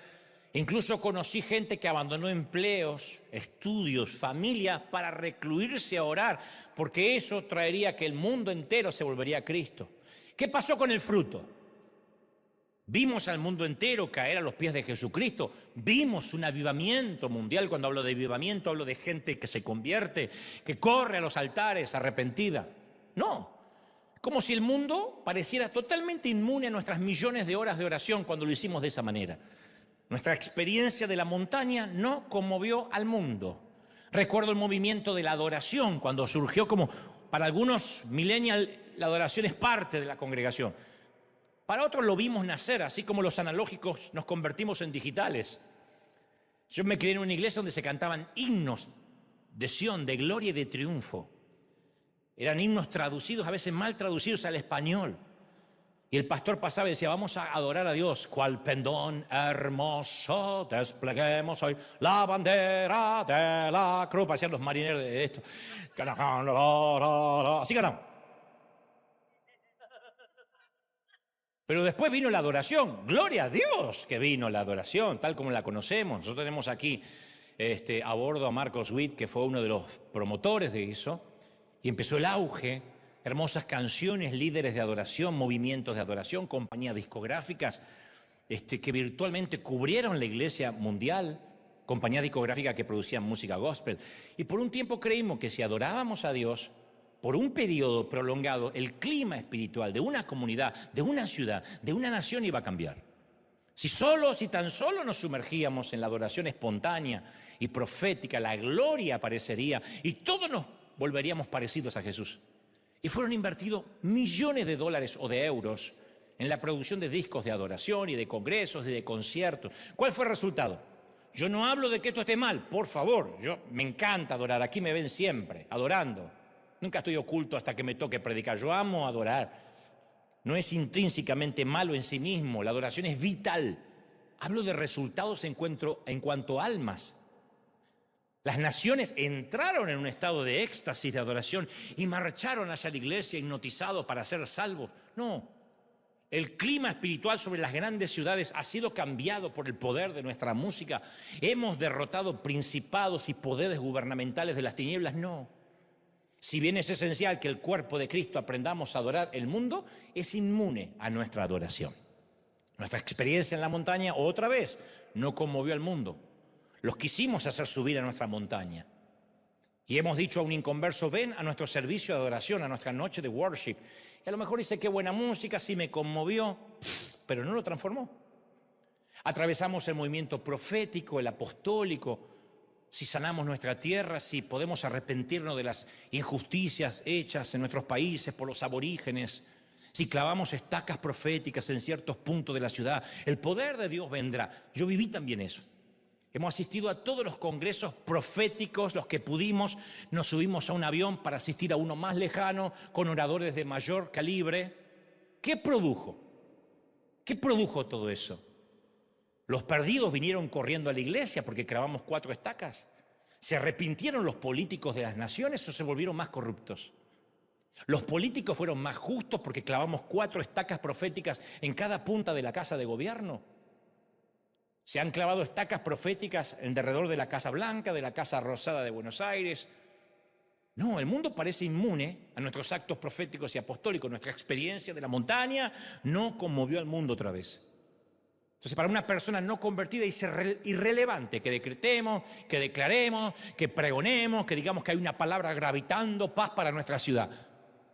Incluso conocí gente que abandonó empleos, estudios, familia para recluirse a orar, porque eso traería que el mundo entero se volvería a Cristo. ¿Qué pasó con el fruto? Vimos al mundo entero caer a los pies de Jesucristo. Vimos un avivamiento mundial. Cuando hablo de avivamiento, hablo de gente que se convierte, que corre a los altares arrepentida. No, como si el mundo pareciera totalmente inmune a nuestras millones de horas de oración cuando lo hicimos de esa manera. Nuestra experiencia de la montaña no conmovió al mundo. Recuerdo el movimiento de la adoración, cuando surgió como, para algunos millennials, la adoración es parte de la congregación. Para otros lo vimos nacer, así como los analógicos nos convertimos en digitales. Yo me crié en una iglesia donde se cantaban himnos de Sión, de gloria y de triunfo. Eran himnos traducidos, a veces mal traducidos al español. Y el pastor pasaba y decía, vamos a adorar a Dios. Cual pendón hermoso despleguemos hoy la bandera de la cruz. Hacían los marineros de esto. Así ganamos. Pero después vino la adoración. Gloria a Dios que vino la adoración, tal como la conocemos. Nosotros tenemos aquí a bordo a Marcos Witt, que fue uno de los promotores de eso. Y empezó el auge hermosas canciones, líderes de adoración, movimientos de adoración, compañías discográficas que virtualmente cubrieron la iglesia mundial, compañías discográficas que producían música gospel. Y por un tiempo creímos que si adorábamos a Dios, por un periodo prolongado, el clima espiritual de una comunidad, de una ciudad, de una nación iba a cambiar. Si tan solo nos sumergíamos en la adoración espontánea y profética, la gloria aparecería y todos nos volveríamos parecidos a Jesús. Y fueron invertidos millones de dólares o de euros en la producción de discos de adoración y de congresos y de conciertos. ¿Cuál fue el resultado? Yo no hablo de que esto esté mal, por favor. Me encanta adorar, aquí me ven siempre, adorando. Nunca estoy oculto hasta que me toque predicar. Yo amo adorar. No es intrínsecamente malo en sí mismo, la adoración es vital. Hablo de resultados en cuanto a almas. Las naciones entraron en un estado de éxtasis de adoración y marcharon hacia la iglesia hipnotizados para ser salvos. No, el clima espiritual sobre las grandes ciudades ha sido cambiado por el poder de nuestra música. ¿Hemos derrotado principados y poderes gubernamentales de las tinieblas? No. Si bien es esencial que el cuerpo de Cristo aprendamos a adorar, el mundo es inmune a nuestra adoración. Nuestra experiencia en la montaña, otra vez, no conmovió al mundo. Los quisimos hacer subir a nuestra montaña. Y hemos dicho a un inconverso, ven a nuestro servicio de adoración, a nuestra noche de worship. Y a lo mejor dice, qué buena música, sí me conmovió, pero no lo transformó. Atravesamos el movimiento profético, el apostólico. Si sanamos nuestra tierra, si podemos arrepentirnos de las injusticias hechas en nuestros países por los aborígenes, si clavamos estacas proféticas en ciertos puntos de la ciudad, el poder de Dios vendrá. Yo viví también eso. Hemos asistido a todos los congresos proféticos, los que pudimos. Nos subimos a un avión para asistir a uno más lejano, con oradores de mayor calibre. ¿Qué produjo? ¿Qué produjo todo eso? Los perdidos vinieron corriendo a la iglesia porque clavamos 4 estacas. ¿Se arrepintieron los políticos de las naciones o se volvieron más corruptos? ¿Los políticos fueron más justos porque clavamos 4 estacas proféticas en cada punta de la casa de gobierno? ¿Se han clavado estacas proféticas alrededor de la Casa Blanca, de la Casa Rosada de Buenos Aires? No, el mundo parece inmune a nuestros actos proféticos y apostólicos. Nuestra experiencia de la montaña no conmovió al mundo otra vez. Entonces, para una persona no convertida es irrelevante que decretemos, que declaremos, que pregonemos, que digamos que hay una palabra gravitando, paz para nuestra ciudad.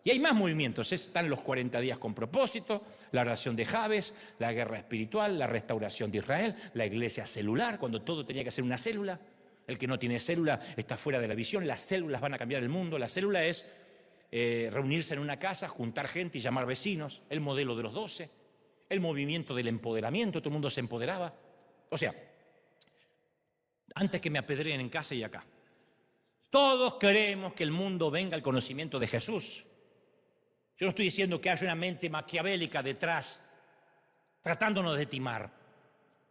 Y hay más movimientos, están los 40 días con propósito, la oración de Jabes, la guerra espiritual, la restauración de Israel, la iglesia celular, cuando todo tenía que ser una célula. El que no tiene célula está fuera de la visión, las células van a cambiar el mundo. La célula es reunirse en una casa, juntar gente y llamar vecinos, el modelo de los 12. El movimiento del empoderamiento, todo el mundo se empoderaba. O sea, antes que me apedreen en casa y acá, todos queremos que el mundo venga al conocimiento de Jesús. Yo no estoy diciendo que haya una mente maquiavélica detrás, tratándonos de timar.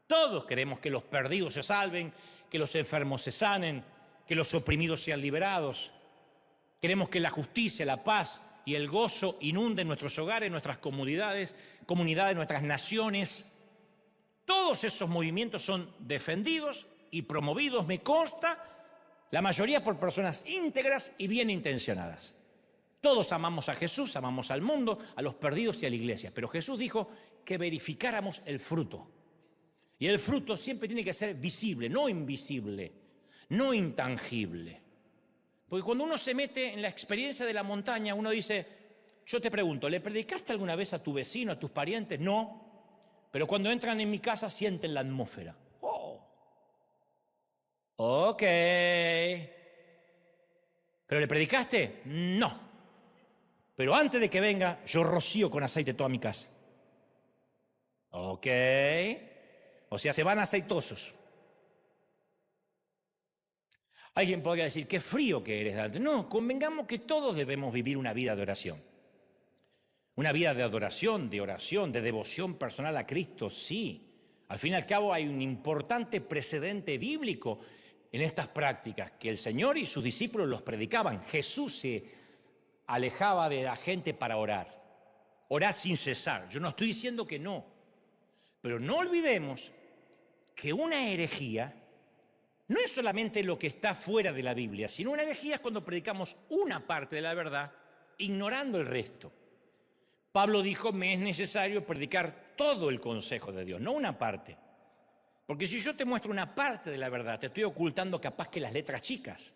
Todos queremos que los perdidos se salven, que los enfermos se sanen, que los oprimidos sean liberados. Queremos que la justicia, la paz y el gozo inunden nuestros hogares, nuestras comunidades, nuestras naciones. Todos esos movimientos son defendidos y promovidos, me consta, la mayoría por personas íntegras y bien intencionadas. Todos amamos a Jesús, amamos al mundo, a los perdidos y a la iglesia. Pero Jesús dijo que verificáramos el fruto. Y el fruto siempre tiene que ser visible, no invisible, no intangible. Porque cuando uno se mete en la experiencia de la montaña, uno dice, yo te pregunto, ¿le predicaste alguna vez a tu vecino, a tus parientes? No, pero cuando entran en mi casa sienten la atmósfera. Oh, ok. ¿Pero le predicaste? No. Pero antes de que venga, yo rocío con aceite toda mi casa. Ok. O sea, se van aceitosos. Alguien podría decir, qué frío que eres, Dante. No, convengamos que todos debemos vivir una vida de oración. Una vida de adoración, de devoción personal a Cristo, sí. Al fin y al cabo hay un importante precedente bíblico en estas prácticas, que el Señor y sus discípulos los predicaban. Jesús se alejaba de la gente para orar. Orar sin cesar. Yo no estoy diciendo que no. Pero no olvidemos que una herejía no es solamente lo que está fuera de la Biblia, sino una herejía es cuando predicamos una parte de la verdad ignorando el resto. Pablo dijo, me es necesario predicar todo el consejo de Dios, no una parte. Porque si yo te muestro una parte de la verdad, te estoy ocultando capaz que las letras chicas.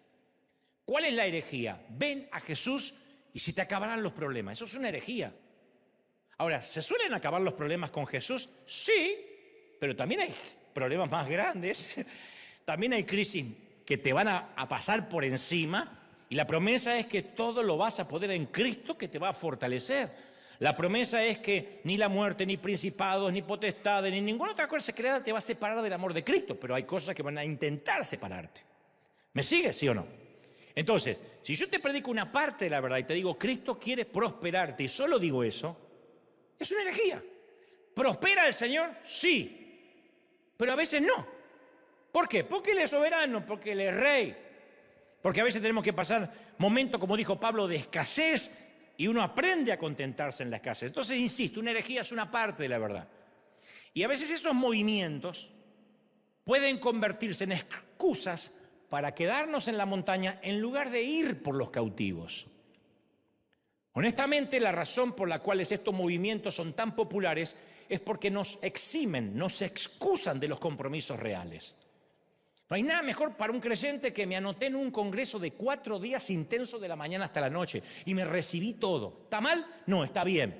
¿Cuál es la herejía? Ven a Jesús y se te acabarán los problemas. Eso es una herejía. Ahora, ¿se suelen acabar los problemas con Jesús? Sí, pero también hay problemas más grandes. También hay crisis que te van a pasar por encima. Y la promesa es que todo lo vas a poder en Cristo, que te va a fortalecer. La promesa es que ni la muerte, ni principados, ni potestades, ni ninguna otra cosa creada te va a separar del amor de Cristo. Pero hay cosas que van a intentar separarte. ¿Me sigues, sí o no? Entonces, si yo te predico una parte de la verdad y te digo, Cristo quiere prosperarte y solo digo eso, es una herejía. ¿Prospera el Señor? Sí, pero a veces no. ¿Por qué? Porque Él es soberano, porque Él es rey. Porque a veces tenemos que pasar momentos, como dijo Pablo, de escasez y uno aprende a contentarse en la escasez. Entonces, insisto, una herejía es una parte de la verdad. Y a veces esos movimientos pueden convertirse en excusas para quedarnos en la montaña en lugar de ir por los cautivos. Honestamente, la razón por la cual estos movimientos son tan populares es porque nos eximen, nos excusan de los compromisos reales. No hay nada mejor para un creyente que me anoté en un congreso de 4 días intenso de la mañana hasta la noche y me recibí todo. ¿Está mal? No, está bien.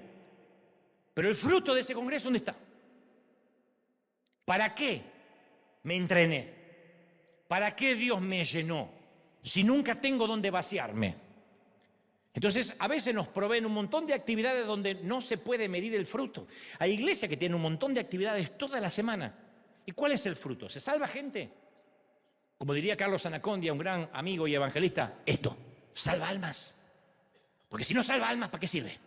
Pero el fruto de ese congreso, ¿dónde está? ¿Para qué me entrené? ¿Para qué Dios me llenó si nunca tengo dónde vaciarme? Entonces, a veces nos proveen un montón de actividades donde no se puede medir el fruto. Hay iglesias que tienen un montón de actividades toda la semana. ¿Y cuál es el fruto? ¿Se salva gente? Como diría Carlos Anacondia, un gran amigo y evangelista, esto, salva almas. Porque si no salva almas, ¿para qué sirve?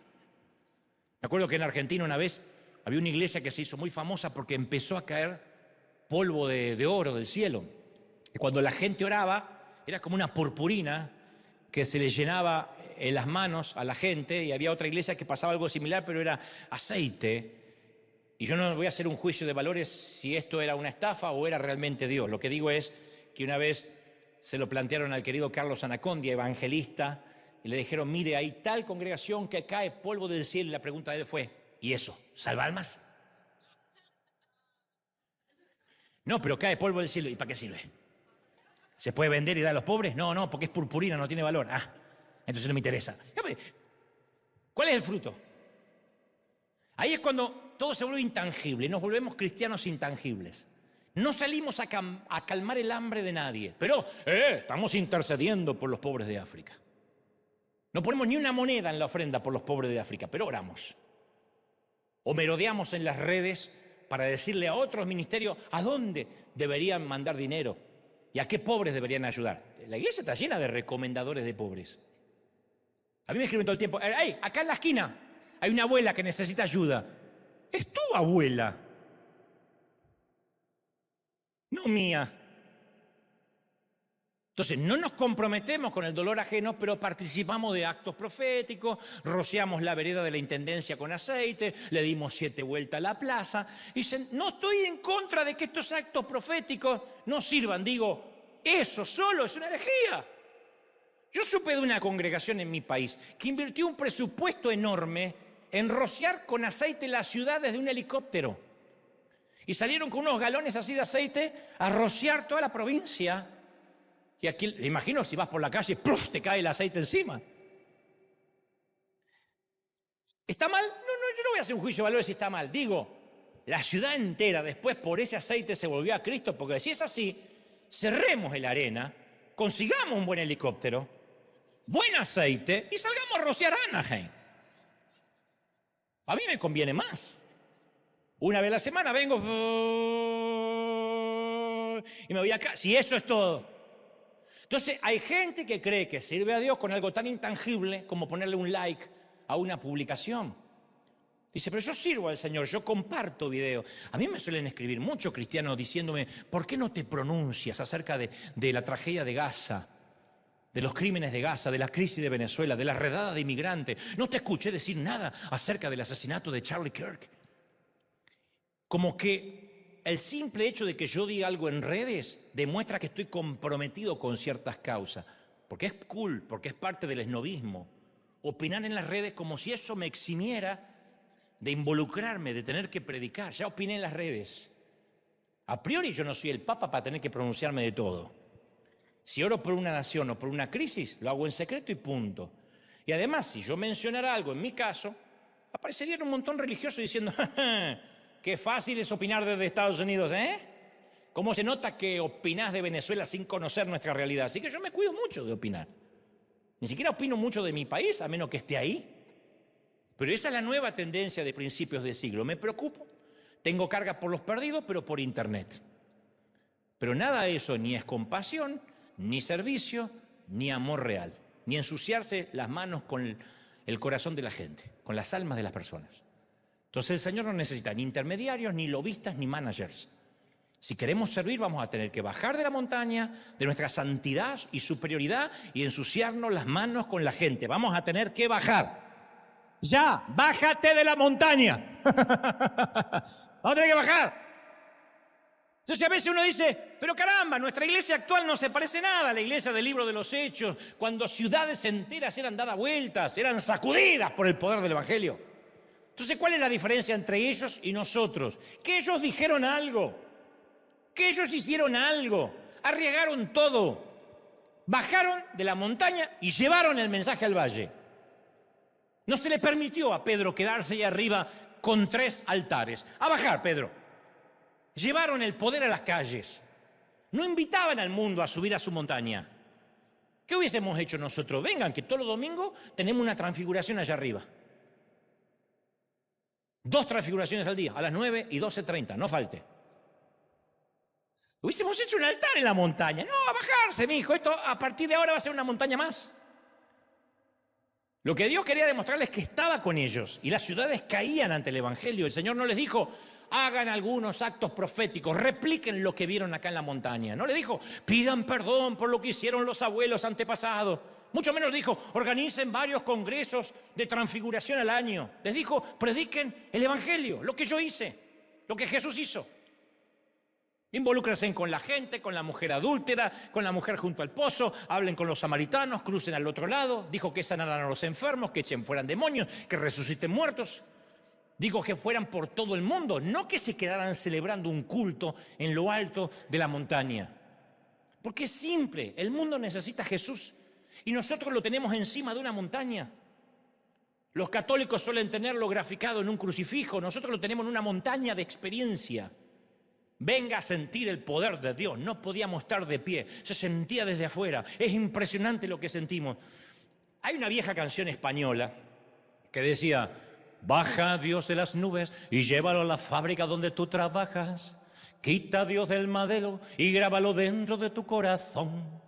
Me acuerdo que en Argentina una vez había una iglesia que se hizo muy famosa porque empezó a caer polvo de oro del cielo. Y cuando la gente oraba, era como una purpurina que se le llenaba en las manos a la gente, y había otra iglesia que pasaba algo similar, pero era aceite. Y yo no voy a hacer un juicio de valores si esto era una estafa o era realmente Dios. Lo que digo es que una vez se lo plantearon al querido Carlos Anacondia, evangelista, y le dijeron, mire, hay tal congregación que cae polvo del cielo, y la pregunta de él fue, ¿y eso? ¿Salva almas? No, pero cae polvo del cielo, ¿y para qué sirve? ¿Se puede vender y dar a los pobres? No, porque es purpurina, no tiene valor. Entonces no me interesa. ¿Cuál es el fruto? Ahí es cuando todo se vuelve intangible, nos volvemos cristianos intangibles. No salimos a calmar el hambre de nadie, pero estamos intercediendo por los pobres de África. No ponemos ni una moneda en la ofrenda por los pobres de África, pero oramos. O merodeamos en las redes para decirle a otros ministerios a dónde deberían mandar dinero y a qué pobres deberían ayudar. La iglesia está llena de recomendadores de pobres. A mí me escriben todo el tiempo, hey, acá en la esquina hay una abuela que necesita ayuda. Es tu abuela, no mía. Entonces, no nos comprometemos con el dolor ajeno, pero participamos de actos proféticos, rociamos la vereda de la intendencia con aceite, le dimos 7 vueltas a la plaza. Y dicen, no estoy en contra de que estos actos proféticos no sirvan. Digo, eso solo es una herejía. Yo supe de una congregación en mi país que invirtió un presupuesto enorme en rociar con aceite las ciudades de un helicóptero. Y salieron con unos galones así de aceite a rociar toda la provincia. Y aquí, imagino, si vas por la calle, ¡pluf!, te cae el aceite encima. ¿Está mal? No, yo no voy a hacer un juicio de valor si está mal. Digo, la ciudad entera después por ese aceite se volvió a Cristo, porque si es así, cerremos el arena, consigamos un buen helicóptero, buen aceite y salgamos a rociar Anaheim. A mí me conviene más. Una vez a la semana vengo y me voy acá. Si eso es todo. Entonces, hay gente que cree que sirve a Dios con algo tan intangible como ponerle un like a una publicación. Dice, pero yo sirvo al Señor, yo comparto videos. A mí me suelen escribir muchos cristianos diciéndome, ¿por qué no te pronuncias acerca de la tragedia de Gaza, de los crímenes de Gaza, de la crisis de Venezuela, de la redada de inmigrantes? No te escuché decir nada acerca del asesinato de Charlie Kirk. Como que el simple hecho de que yo diga algo en redes demuestra que estoy comprometido con ciertas causas. Porque es cool, porque es parte del esnovismo. Opinar en las redes como si eso me eximiera de involucrarme, de tener que predicar. Ya opiné en las redes. A priori yo no soy el Papa para tener que pronunciarme de todo. Si oro por una nación o por una crisis, lo hago en secreto y punto. Y además, si yo mencionara algo, en mi caso, aparecerían un montón religiosos diciendo, ¡ja, ja! Qué fácil es opinar desde Estados Unidos, ¿eh? ¿Cómo se nota que opinás de Venezuela sin conocer nuestra realidad? Así que yo me cuido mucho de opinar. Ni siquiera opino mucho de mi país, a menos que esté ahí. Pero esa es la nueva tendencia de principios de siglo. Me preocupo. Tengo carga por los perdidos, pero por internet. Pero nada de eso ni es compasión, ni servicio, ni amor real. Ni ensuciarse las manos con el corazón de la gente, con las almas de las personas. Entonces el Señor no necesita ni intermediarios, ni lobistas, ni managers. Si queremos servir, vamos a tener que bajar de la montaña, de nuestra santidad y superioridad, y ensuciarnos las manos con la gente. Vamos a tener que bajar. Ya, bájate de la montaña. Vamos a tener que bajar. Entonces a veces uno dice, pero caramba, nuestra iglesia actual no se parece nada a la iglesia del libro de los Hechos, cuando ciudades enteras eran dadas vueltas, eran sacudidas por el poder del Evangelio. Entonces, ¿cuál es la diferencia entre ellos y nosotros? Que ellos dijeron algo, que ellos hicieron algo, arriesgaron todo, bajaron de la montaña y llevaron el mensaje al valle. No se le permitió a Pedro quedarse ahí arriba con 3 altares. A bajar, Pedro. Llevaron el poder a las calles. No invitaban al mundo a subir a su montaña. ¿Qué hubiésemos hecho nosotros? Vengan, que todos los domingos tenemos una transfiguración allá arriba. 2 transfiguraciones al día, a las 9 y 12:30, no falte. Hubiésemos hecho un altar en la montaña. No, a bajarse, mijo. Esto a partir de ahora va a ser una montaña más. Lo que Dios quería demostrarles es que estaba con ellos y las ciudades caían ante el Evangelio. El Señor no les dijo, hagan algunos actos proféticos, repliquen lo que vieron acá en la montaña. No les dijo, pidan perdón por lo que hicieron los abuelos antepasados. Mucho menos dijo, organicen varios congresos de transfiguración al año. Les dijo, prediquen el Evangelio, lo que yo hice, lo que Jesús hizo. Involúcrense con la gente, con la mujer adúltera, con la mujer junto al pozo, hablen con los samaritanos, crucen al otro lado. Dijo que sanaran a los enfermos, que echen fueran demonios, que resuciten muertos. Dijo que fueran por todo el mundo, no que se quedaran celebrando un culto en lo alto de la montaña. Porque es simple, el mundo necesita a Jesús y nosotros lo tenemos encima de una montaña. Los católicos suelen tenerlo graficado en un crucifijo, nosotros lo tenemos en una montaña de experiencia. Venga a sentir el poder de Dios. No podíamos estar de pie, se sentía desde afuera. Es impresionante lo que sentimos. Hay una vieja canción española que decía, baja Dios de las nubes y llévalo a la fábrica donde tú trabajas. Quita a Dios del madero y grábalo dentro de tu corazón.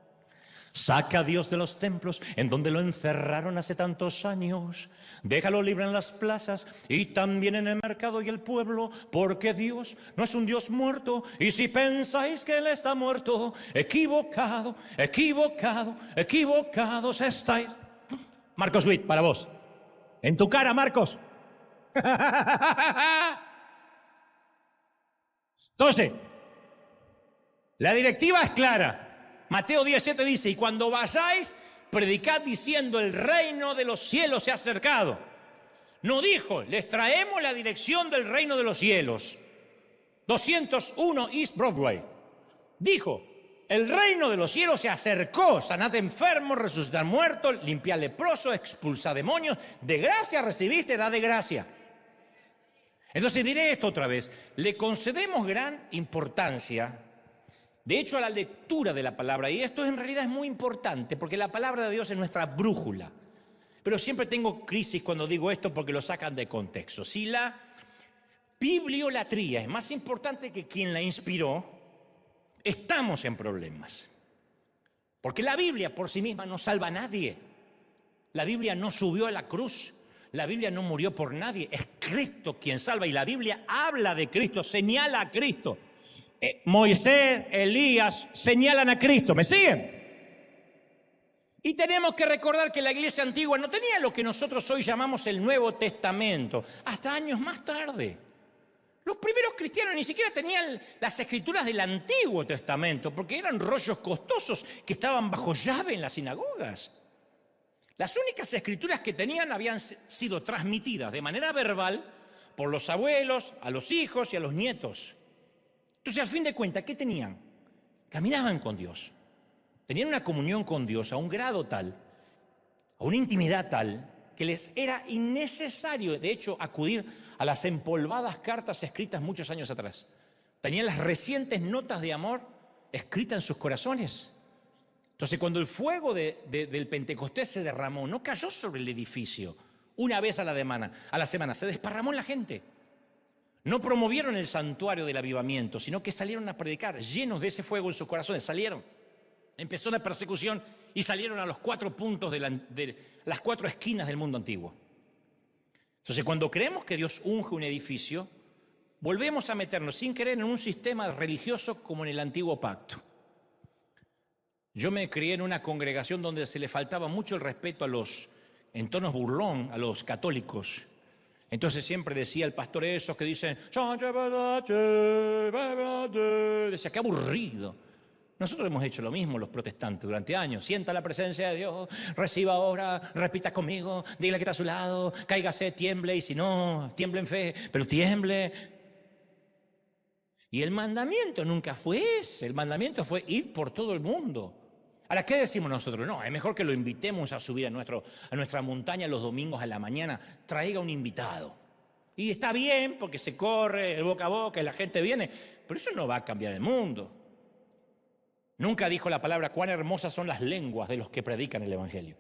Saca a Dios de los templos en donde lo encerraron hace tantos años. Déjalo libre en las plazas y también en el mercado y el pueblo, porque Dios no es un Dios muerto. Y si pensáis que Él está muerto, equivocado, equivocado, equivocados estáis. Marcos Witt, para vos. En tu cara, Marcos. Entonces, la directiva es clara. Mateo 17 dice, y cuando vayáis, predicad diciendo, el reino de los cielos se ha acercado. No dijo, les traemos la dirección del reino de los cielos. 201 East Broadway. Dijo, el reino de los cielos se acercó. Sanad enfermos, resucitar muertos, limpiar leprosos, expulsar demonios. De gracia recibiste, da de gracia. Entonces diré esto otra vez. Le concedemos gran importancia, de hecho, a la lectura de la palabra. Y esto en realidad es muy importante, porque la palabra de Dios es nuestra brújula. Pero siempre tengo crisis cuando digo esto porque lo sacan de contexto. Si la bibliolatría es más importante que quien la inspiró, estamos en problemas. Porque la Biblia por sí misma no salva a nadie. La Biblia no subió a la cruz. La Biblia no murió por nadie. Es Cristo quien salva. Y la Biblia habla de Cristo, señala a Cristo. Moisés, Elías señalan a Cristo. ¿Me siguen? Y tenemos que recordar que la iglesia antigua no tenía lo que nosotros hoy llamamos el Nuevo Testamento, hasta años más tarde. Los primeros cristianos ni siquiera tenían las escrituras del Antiguo Testamento, porque eran rollos costosos que estaban bajo llave en las sinagogas. Las únicas escrituras que tenían habían sido transmitidas de manera verbal por los abuelos, a los hijos y a los nietos. Entonces, al fin de cuentas, ¿qué tenían? Caminaban con Dios. Tenían una comunión con Dios a un grado tal, a una intimidad tal, que les era innecesario, de hecho, acudir a las empolvadas cartas escritas muchos años atrás. Tenían las recientes notas de amor escritas en sus corazones. Entonces, cuando el fuego del Pentecostés se derramó, no cayó sobre el edificio una vez a la semana, se desparramó en la gente. No promovieron el santuario del avivamiento, sino que salieron a predicar, llenos de ese fuego en sus corazones, salieron. Empezó la persecución y salieron a los 4 puntos de las 4 esquinas del mundo antiguo. Entonces, cuando creemos que Dios unge un edificio, volvemos a meternos sin querer en un sistema religioso como en el antiguo pacto. Yo me crié en una congregación donde se le faltaba mucho el respeto en tonos burlón, a los católicos. Entonces siempre decía el pastor esos que dicen, decía, qué aburrido. Nosotros hemos hecho lo mismo los protestantes durante años. Sienta la presencia de Dios, reciba ahora, repita conmigo, dígale que está a su lado, cáigase, tiemble, y si no, tiemble en fe, pero tiemble. Y el mandamiento nunca fue ese, el mandamiento fue ir por todo el mundo. Ahora, ¿qué decimos nosotros? No, es mejor que lo invitemos a subir a nuestra montaña los domingos a la mañana, traiga un invitado. Y está bien porque se corre el boca a boca y la gente viene, pero eso no va a cambiar el mundo. Nunca dijo la palabra, cuán hermosas son las lenguas de los que predican el Evangelio.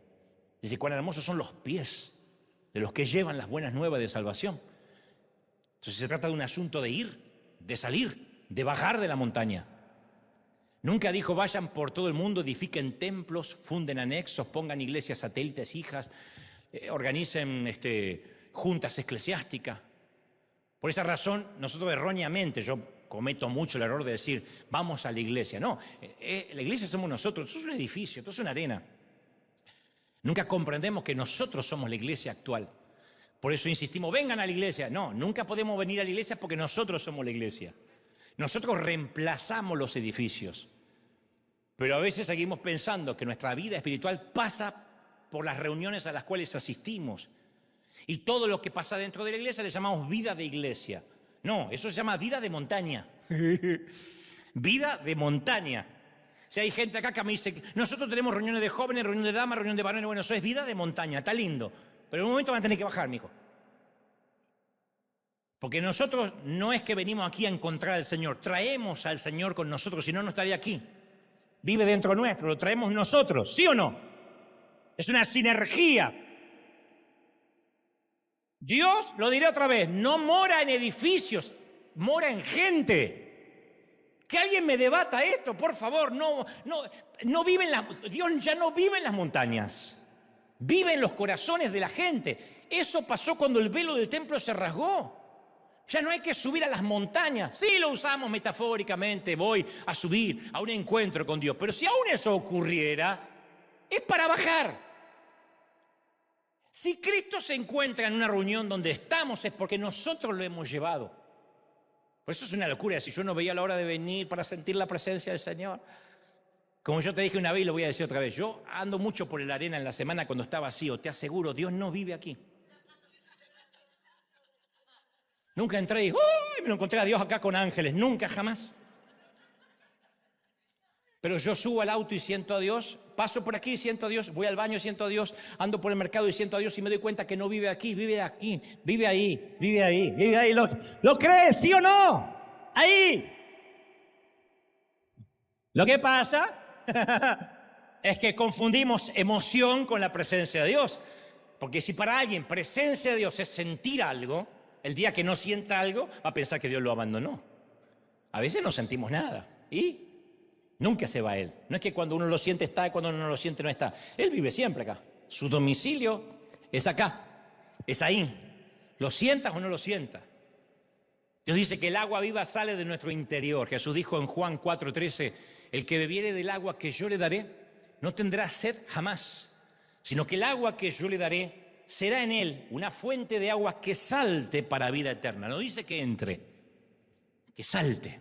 Dice, cuán hermosos son los pies de los que llevan las buenas nuevas de salvación. Entonces se trata de un asunto de ir, de salir, de bajar de la montaña. Nunca dijo, vayan por todo el mundo, edifiquen templos, funden anexos, pongan iglesias satélites, hijas, organicen juntas eclesiásticas. Por esa razón, nosotros erróneamente, yo cometo mucho el error de decir, vamos a la iglesia. No, la iglesia somos nosotros, esto es un edificio, esto es una arena. Nunca comprendemos que nosotros somos la iglesia actual. Por eso insistimos, vengan a la iglesia. No, nunca podemos venir a la iglesia porque nosotros somos la iglesia. Nosotros reemplazamos los edificios. Pero a veces seguimos pensando que nuestra vida espiritual pasa por las reuniones a las cuales asistimos. Y todo lo que pasa dentro de la iglesia le llamamos vida de iglesia. No, eso se llama vida de montaña. Vida de montaña. Si hay gente acá que me dice, nosotros tenemos reuniones de jóvenes, reunión de damas, reunión de varones, bueno, eso es vida de montaña, está lindo. Pero en un momento van a tener que bajar, mijo. Porque nosotros no es que venimos aquí a encontrar al Señor, traemos al Señor con nosotros, si no, no estaría aquí. Vive dentro nuestro, lo traemos nosotros, ¿sí o no? Es una sinergia. Dios, lo diré otra vez, no mora en edificios, mora en gente. Que alguien me debata esto, por favor. No vive Dios ya no vive en las montañas, vive en los corazones de la gente. Eso pasó cuando el velo del templo se rasgó. Ya no hay que subir a las montañas. Sí, lo usamos metafóricamente, voy a subir a un encuentro con Dios. Pero si aún eso ocurriera, es para bajar. Si Cristo se encuentra en una reunión donde estamos, es porque nosotros lo hemos llevado. Por eso es una locura. Si yo no veía la hora de venir para sentir la presencia del Señor. Como yo te dije una vez y lo voy a decir otra vez. Yo ando mucho por la arena en la semana cuando está vacío. Te aseguro, Dios no vive aquí. Nunca entré y me lo encontré a Dios acá con ángeles. Nunca, jamás. Pero yo subo al auto y siento a Dios, paso por aquí y siento a Dios, voy al baño y siento a Dios, ando por el mercado y siento a Dios y me doy cuenta que no vive aquí, vive ahí, vive ahí. ¿Lo crees, sí o no? Ahí. Lo que pasa es que confundimos emoción con la presencia de Dios. Porque si para alguien presencia de Dios es sentir algo, el día que no sienta algo, va a pensar que Dios lo abandonó. A veces no sentimos nada y nunca se va Él. No es que cuando uno lo siente está y cuando uno no lo siente no está. Él vive siempre acá. Su domicilio es acá, es ahí. ¿Lo sientas o no lo sientas? Dios dice que el agua viva sale de nuestro interior. Jesús dijo en Juan 4:13, el que bebiere del agua que yo le daré no tendrá sed jamás, sino que el agua que yo le daré será en él una fuente de agua que salte para vida eterna. No dice que entre, que salte.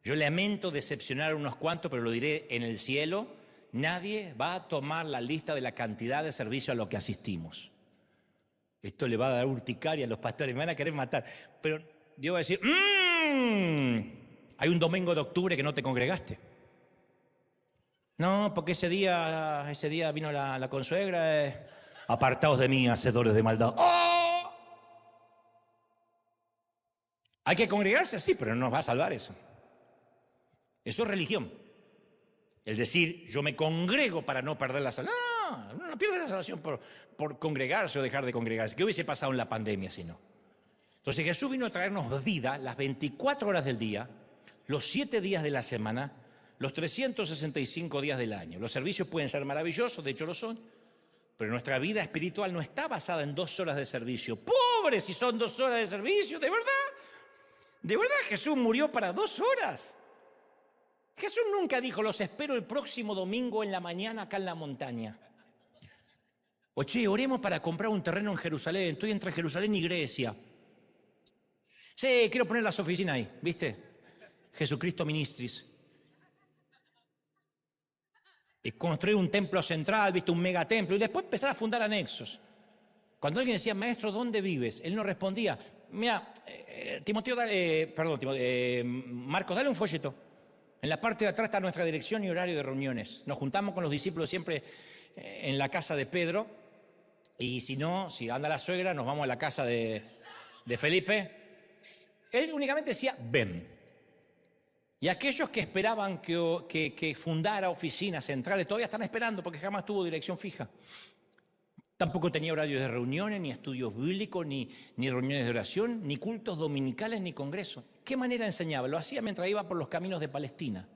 Yo lamento decepcionar a unos cuantos, pero lo diré en el cielo. nadie va a tomar la lista de la cantidad de servicios a los que asistimos. Esto le va a dar urticaria a los pastores, me van a querer matar. Pero Dios va a decir, hay un domingo de octubre que no te congregaste. No, porque ese día vino la consuegra. Apartaos de mí, hacedores de maldad. ¡Oh! ¿Hay que congregarse? Sí, pero no nos va a salvar eso. Eso es religión. El decir, yo me congrego para no perder la salvación. No pierde la salvación por congregarse o dejar de congregarse. ¿Qué hubiese pasado en la pandemia si no? Entonces Jesús vino a traernos vida las 24 horas del día, los 7 días de la semana, los 365 días del año. Los servicios pueden ser maravillosos, de hecho lo son, pero nuestra vida espiritual no está basada en 2 horas de servicio. ¡Pobre si son 2 horas de servicio! ¿De verdad? ¿De verdad Jesús murió para 2 horas? Jesús nunca dijo, los espero el próximo domingo en la mañana acá en la montaña. Oye, oremos para comprar un terreno en Jerusalén. Estoy entre Jerusalén y Grecia. Sí, quiero poner las oficinas ahí, ¿viste? Jesucristo Ministries. Y construir un templo central, ¿viste? Un megatemplo. Y después empezar a fundar anexos. Cuando alguien decía, maestro, ¿dónde vives? Él no respondía. Mira, Marcos, dale un folleto. En la parte de atrás está nuestra dirección y horario de reuniones. Nos juntamos con los discípulos siempre en la casa de Pedro. Y si no, si anda la suegra, nos vamos a la casa de Felipe. Él únicamente decía, ven. Y aquellos que esperaban que fundara oficinas centrales, todavía están esperando porque jamás tuvo dirección fija. Tampoco tenía horarios de reuniones, ni estudios bíblicos, ni reuniones de oración, ni cultos dominicales, ni congresos. ¿Qué manera enseñaba? Lo hacía mientras iba por los caminos de Palestina.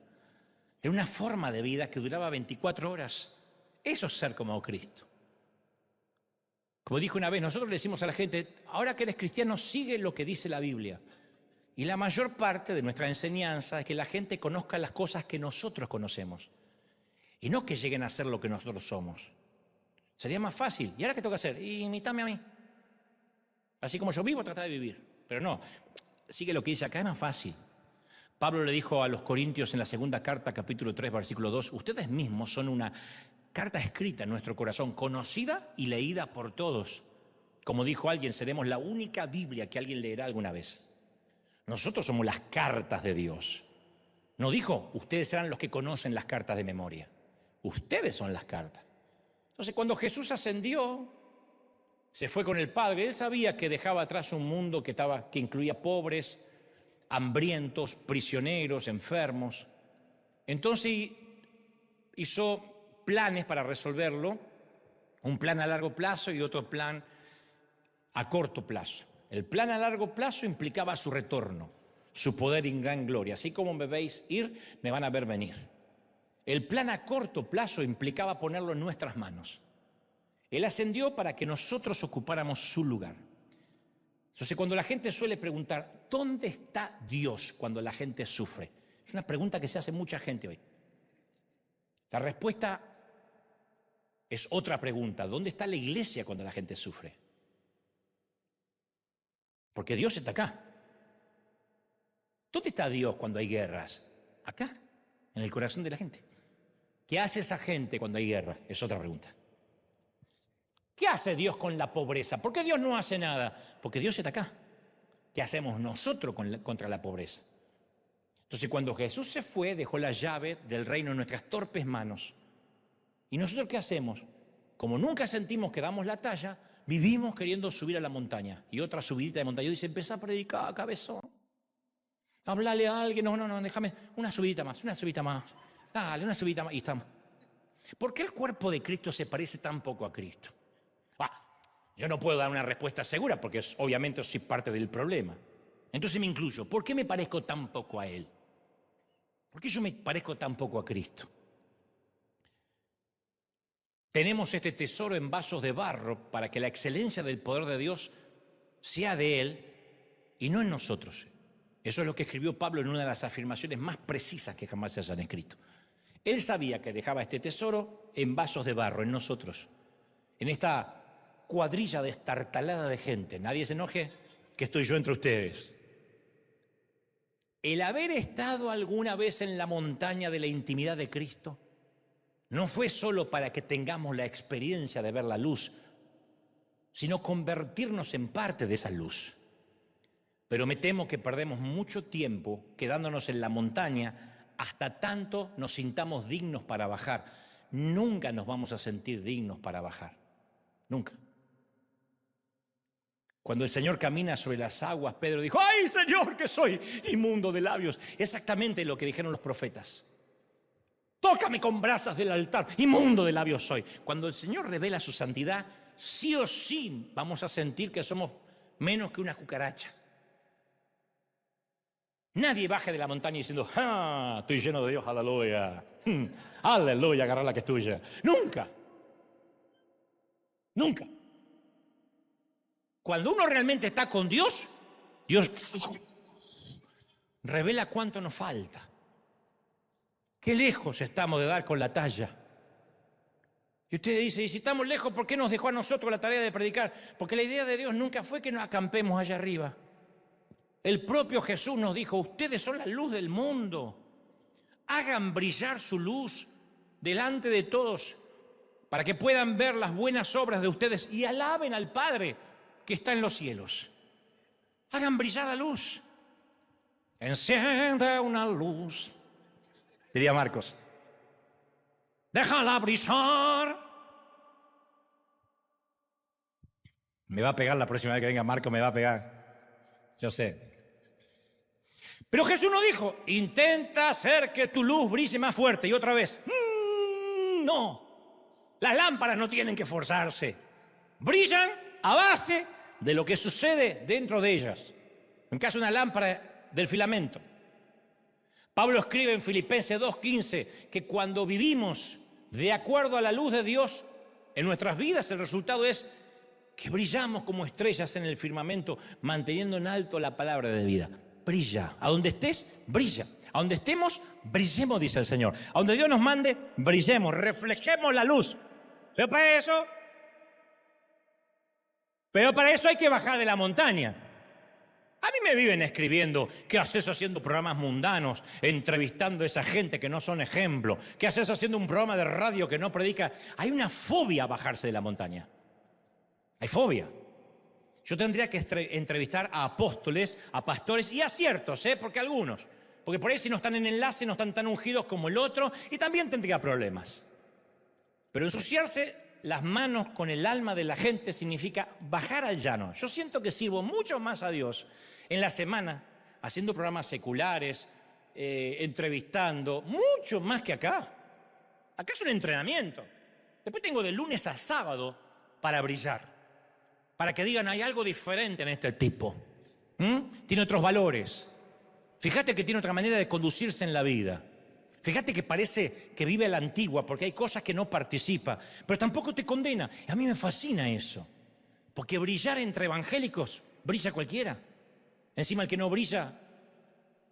Era una forma de vida que duraba 24 horas. Eso es ser como Cristo. Como dijo una vez, nosotros le decimos a la gente, ahora que eres cristiano, sigue lo que dice la Biblia. Y la mayor parte de nuestra enseñanza es que la gente conozca las cosas que nosotros conocemos. Y no que lleguen a ser lo que nosotros somos. Sería más fácil. ¿Y ahora qué tengo que hacer? Imítame a mí. Así como yo vivo, trata de vivir. Pero no, sigue lo que dice acá, es más fácil. Pablo le dijo a los Corintios en la segunda carta, capítulo 3, versículo 2, ustedes mismos son una carta escrita en nuestro corazón, conocida y leída por todos. Como dijo alguien, seremos la única Biblia que alguien leerá alguna vez. Nosotros somos las cartas de Dios. No dijo, ustedes serán los que conocen las cartas de memoria. Ustedes son las cartas. Entonces, cuando Jesús ascendió, se fue con el Padre. Él sabía que dejaba atrás un mundo que incluía pobres, hambrientos, prisioneros, enfermos. Entonces hizo planes para resolverlo, un plan a largo plazo y otro plan a corto plazo. El plan a largo plazo implicaba su retorno, su poder en gran gloria. Así como me veis ir, me van a ver venir. El plan a corto plazo implicaba ponerlo en nuestras manos. Él ascendió para que nosotros ocupáramos su lugar. Entonces, cuando la gente suele preguntar, ¿dónde está Dios cuando la gente sufre? Es una pregunta que se hace mucha gente hoy. La respuesta es otra pregunta. ¿Dónde está la iglesia cuando la gente sufre? Porque Dios está acá. ¿Dónde está Dios cuando hay guerras? Acá, en el corazón de la gente. ¿Qué hace esa gente cuando hay guerra? Es otra pregunta. ¿Qué hace Dios con la pobreza? ¿Por qué Dios no hace nada? Porque Dios está acá. ¿Qué hacemos nosotros contra la pobreza? Entonces, cuando Jesús se fue, dejó la llave del reino en nuestras torpes manos. ¿Y nosotros qué hacemos? Como nunca sentimos que damos la talla, vivimos queriendo subir a la montaña. Y otra subidita de montaña. Y dice, empezá a predicar, cabezón. Háblale a alguien. No, déjame una subidita más. Dale, una subidita más. Y estamos. ¿Por qué el cuerpo de Cristo se parece tan poco a Cristo? Yo no puedo dar una respuesta segura porque obviamente soy parte del problema. Entonces me incluyo. ¿Por qué me parezco tan poco a Él? ¿Por qué yo me parezco tan poco a Cristo? Tenemos este tesoro en vasos de barro para que la excelencia del poder de Dios sea de Él y no en nosotros. Eso es lo que escribió Pablo en una de las afirmaciones más precisas que jamás se hayan escrito. Él sabía que dejaba este tesoro en vasos de barro, en nosotros. En esta cuadrilla destartalada de gente. Nadie se enoje que estoy yo entre ustedes. El haber estado alguna vez en la montaña de la intimidad de Cristo no fue solo para que tengamos la experiencia de ver la luz, sino convertirnos en parte de esa luz. Pero me temo que perdemos mucho tiempo quedándonos en la montaña hasta tanto nos sintamos dignos para bajar. Nunca nos vamos a sentir dignos para bajar. Nunca. Cuando el Señor camina sobre las aguas, Pedro dijo: ¡ay, Señor, que soy inmundo de labios! Exactamente lo que dijeron los profetas. Tócame con brasas del altar, inmundo de labios soy. Cuando el Señor revela su santidad, sí o sí vamos a sentir que somos menos que una cucaracha. Nadie baje de la montaña diciendo: ¡ah, estoy lleno de Dios, aleluya! ¡Aleluya, agarrar la que es tuya! ¡Nunca! ¡Nunca! Cuando uno realmente está con Dios, Dios revela cuánto nos falta. Qué lejos estamos de dar con la talla. Y usted dice: y si estamos lejos, ¿por qué nos dejó a nosotros la tarea de predicar? Porque la idea de Dios nunca fue que nos acampemos allá arriba. El propio Jesús nos dijo: ustedes son la luz del mundo. Hagan brillar su luz delante de todos para que puedan ver las buenas obras de ustedes y alaben al Padre que está en los cielos. Hagan brillar la luz. Enciende una luz, diría Marcos. Déjala brillar. Me va a pegar la próxima vez que venga Marcos, me va a pegar. Yo sé. Pero Jesús no dijo: intenta hacer que tu luz brille más fuerte. Y otra vez, no. Las lámparas no tienen que forzarse. Brillan a base de lo que sucede dentro de ellas. En caso de una lámpara del filamento. Pablo escribe en Filipenses 2:15 que cuando vivimos de acuerdo a la luz de Dios en nuestras vidas, el resultado es que brillamos como estrellas en el firmamento, manteniendo en alto la palabra de vida. Brilla. A donde estés, brilla. A donde estemos, brillemos, dice el Señor. A donde Dios nos mande, brillemos, reflejemos la luz. Pero para eso hay que bajar de la montaña. A mí me viven escribiendo: ¿qué haces haciendo programas mundanos, entrevistando a esa gente que no son ejemplo? ¿Qué haces haciendo un programa de radio que no predica? Hay una fobia a bajarse de la montaña. Hay fobia. Yo tendría que entrevistar a apóstoles, a pastores y a ciertos, porque algunos. Porque por ahí si no están en enlace, no están tan ungidos como el otro y también tendría problemas. Pero ensuciarse las manos con el alma de la gente significa bajar al llano. Yo siento que sirvo mucho más a Dios en la semana, haciendo programas seculares, entrevistando, mucho más que acá. Acá es un entrenamiento. Después tengo de lunes a sábado para brillar. Para que digan: hay algo diferente en este tipo. Tiene otros valores. Fíjate que tiene otra manera de conducirse en la vida. Fíjate que parece que vive a la antigua porque hay cosas que no participa, pero tampoco te condena. A mí me fascina eso. Porque brillar entre evangélicos, brilla cualquiera. Encima el que no brilla,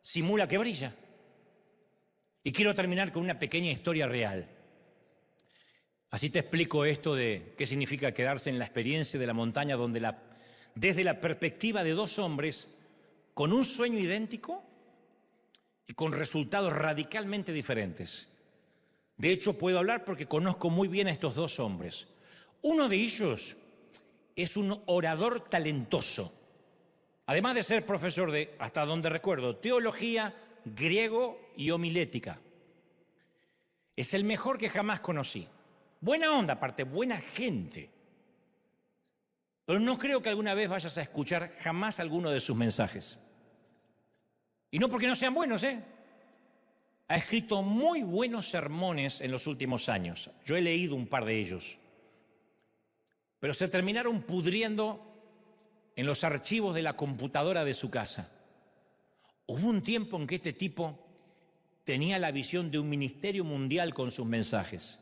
simula que brilla. Y quiero terminar con una pequeña historia real. Así te explico esto de qué significa quedarse en la experiencia de la montaña donde desde la perspectiva de dos hombres con un sueño idéntico y con resultados radicalmente diferentes. De hecho, puedo hablar porque conozco muy bien a estos dos hombres. Uno de ellos es un orador talentoso, además de ser profesor de, hasta donde recuerdo, teología, griego y homilética. Es el mejor que jamás conocí. Buena onda, aparte, buena gente. Pero no creo que alguna vez vayas a escuchar jamás alguno de sus mensajes. Y no porque no sean buenos, Ha escrito muy buenos sermones en los últimos años. Yo he leído un par de ellos. Pero se terminaron pudriendo en los archivos de la computadora de su casa. Hubo un tiempo en que este tipo tenía la visión de un ministerio mundial con sus mensajes.